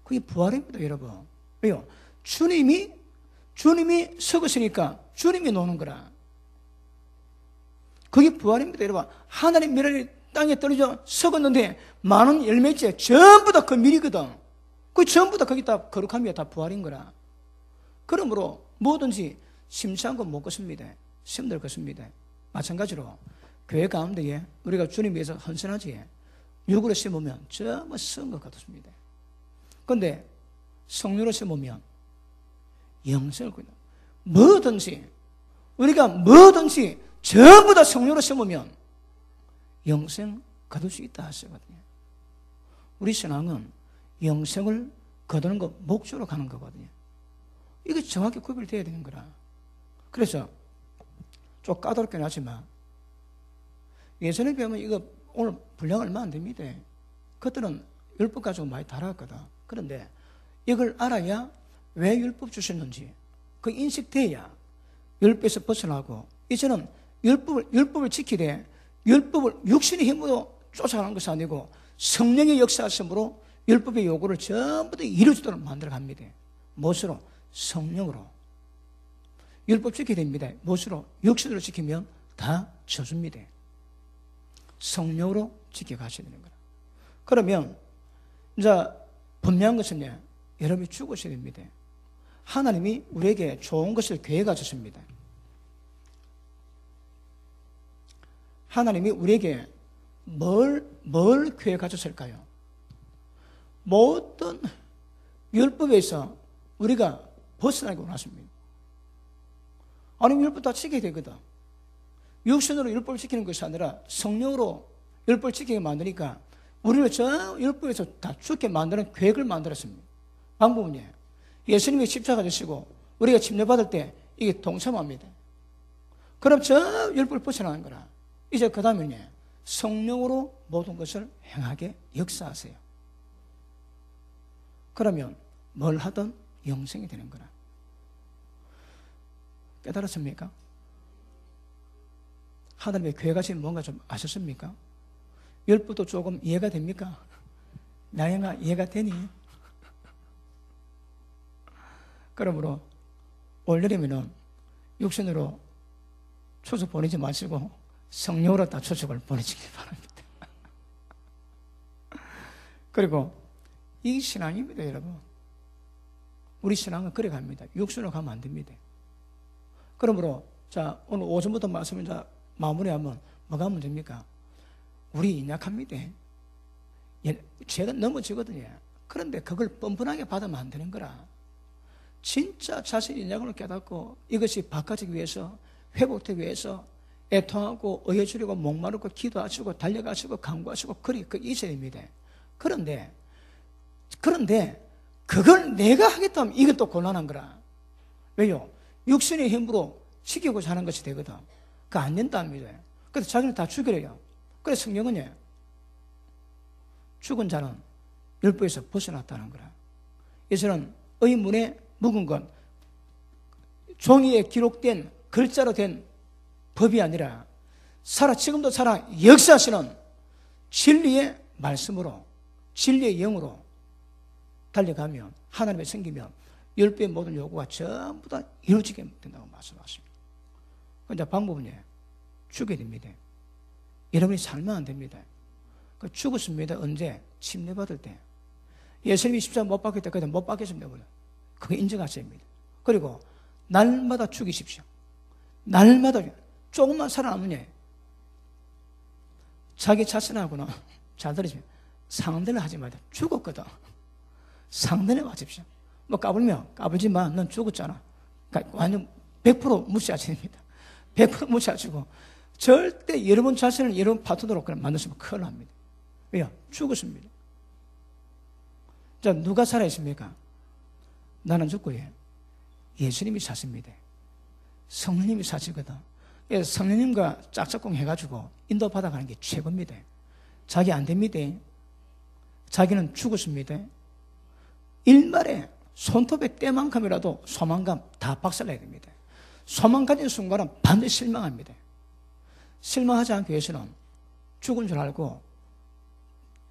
그게 부활입니다, 여러분. 왜요? 주님이 썩으시니까 주님이 노는 거라. 그게 부활입니다, 여러분. 하나님 미래를 땅에 떨어져 썩었는데 많은 열매째 전부 다 그 밀이거든. 그 전부 다 거기 다 거룩함이 다 부활인 거라. 그러므로 뭐든지 심치 않고 못 걷습니다. 힘들 것입니다. 마찬가지로 교회 가운데에 우리가 주님 위해서 헌신하지, 육으로 심으면 전부 썩은 것 같습니다. 그런데 성령으로 심으면 영생을 거둔다. 뭐든지 우리가 뭐든지 전부 다 성령으로 심으면 영생 거둘 수 있다 하시거든요. 우리 신앙은 영생을 거두는 것 목적으로 가는 거거든요. 이게 정확히 구별되어야 되는 거라. 그래서 좀 까다롭긴 하지만 예전에 배우면 이거 오늘 분량 얼마 안 됩니다. 그것들은 율법 가지고 많이 다뤘거든. 그런데 이걸 알아야 왜 율법 주셨는지 그 인식돼야 율법에서 벗어나고, 이제는 율법을 지키되 율법을 육신의 힘으로 쫓아가는 것이 아니고 성령의 역사하심으로 율법의 요구를 전부 다 이루어지도록 만들어갑니다. 무엇으로? 성령으로. 율법 지켜야 됩니다. 무엇으로? 육신으로 지키면 다 져줍니다. 성령으로 지켜가셔야 되는 거라. 그러면 이제 분명한 것은 여러분이 죽으셔야 됩니다. 하나님이 우리에게 좋은 것을 계획하셨습니다. 하나님이 우리에게 뭘 교회 가졌을까요? 모든 율법에서 우리가 벗어나기 원하십니다. 아니, 율법 다 지켜야 되거든. 육신으로 율법을 지키는 것이 아니라 성령으로 율법을 지키게 만드니까 우리를 저 율법에서 다 죽게 만드는 계획을 만들었습니다. 방법은요, 예수님이 십자가 지시고 우리가 침례받을 때 이게 동참합니다. 그럼 저 율법을 벗어나는 거라. 이제 그 다음에는요, 성령으로 모든 것을 행하게 역사하세요. 그러면 뭘 하든 영생이 되는 거라. 깨달았습니까? 하나님의 교회 가신 뭔가 좀 아셨습니까? 율법도 조금 이해가 됩니까? 나영아, 이해가 되니? 그러므로 올여름에는 육신으로 추석 보내지 마시고 성령으로 다 추석을 보내시기 바랍니다. 그리고 이 신앙입니다, 여러분. 우리 신앙은 그래 갑니다. 육신으로 가면 안 됩니다. 그러므로 자, 오늘 오전부터 말씀을 자 마무리하면 뭐가 문제입니까? 우리 인약합니다. 죄가 넘어지거든요. 그런데 그걸 뻔뻔하게 받으면 안 되는 거라. 진짜 자신의 인약을 깨닫고 이것이 바꿔지기 위해서, 회복되기 위해서 애통하고 의해주려고 목마르고 기도하시고 달려가시고 간구하시고 그렇게 있어야 됩니다. 그런데 그걸 내가 하겠다면 이건 또 곤란한 거라. 왜요? 육신의 힘으로 지키고자 하는 것이 되거든. 그거 안 된답니다. 그래서 자기를 다 죽이래요. 그래서 성경은요, 죽은 자는 율법에서 벗어났다는 거라. 이제는 의문에 묵은 건 종이에 기록된 글자로 된 법이 아니라 지금도 살아 역사하시는 진리의 말씀으로, 진리의 영으로 달려가면, 하나님의 생기면 율법의 모든 요구가 전부 다 이루어지게 된다고 말씀하십니다. 그런데 방법은요, 죽여야 됩니다. 여러분이 살면 안 됩니다. 죽었습니다. 언제? 침례받을 때. 예수님이 십자가 못 박힐 때까지 못 박혔습니다. 그게 인정하셔야 합니다. 그리고 날마다 죽이십시오. 날마다. 조금만 살아남으면 자기 자신하고는, 잘 들으시면, 상대를 하지 말자. 죽었거든. 상대를 마십시오. 뭐 까불면 까불지만 넌 죽었잖아. 그러니까 완전 100% 무시하셔야 됩니다. 100% 무시하시고 절대 여러분 자신을 여러분 파트너로 그냥 만드시면 큰일 납니다. 왜요? 죽었습니다. 자, 누가 살아있습니까? 나는 죽고요, 예수님이 사십니다. 성령님이 사시거든. 그래서 성령님과 짝짝꿍 해가지고 인도받아가는 게 최고입니다. 자기 안 됩니다. 자기는 죽었습니다. 일말에 손톱의 때만큼이라도 소망감 다 박살내야 됩니다. 소망 가진 순간은 반드시 실망합니다. 실망하지 않기 위해서는 죽은 줄 알고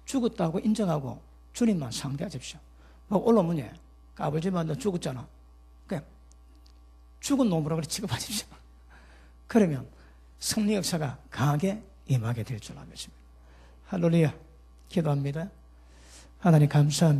죽었다고 인정하고 주님만 상대하십시오. 뭐 올라오면 까불지만 너 죽었잖아. 그냥 죽은 놈으로 그렇게 취급하십시오. 그러면 성령 역사가 강하게 임하게 될 줄 알겠습니다. 할렐루야. 기도합니다. 하나님 감사합니다.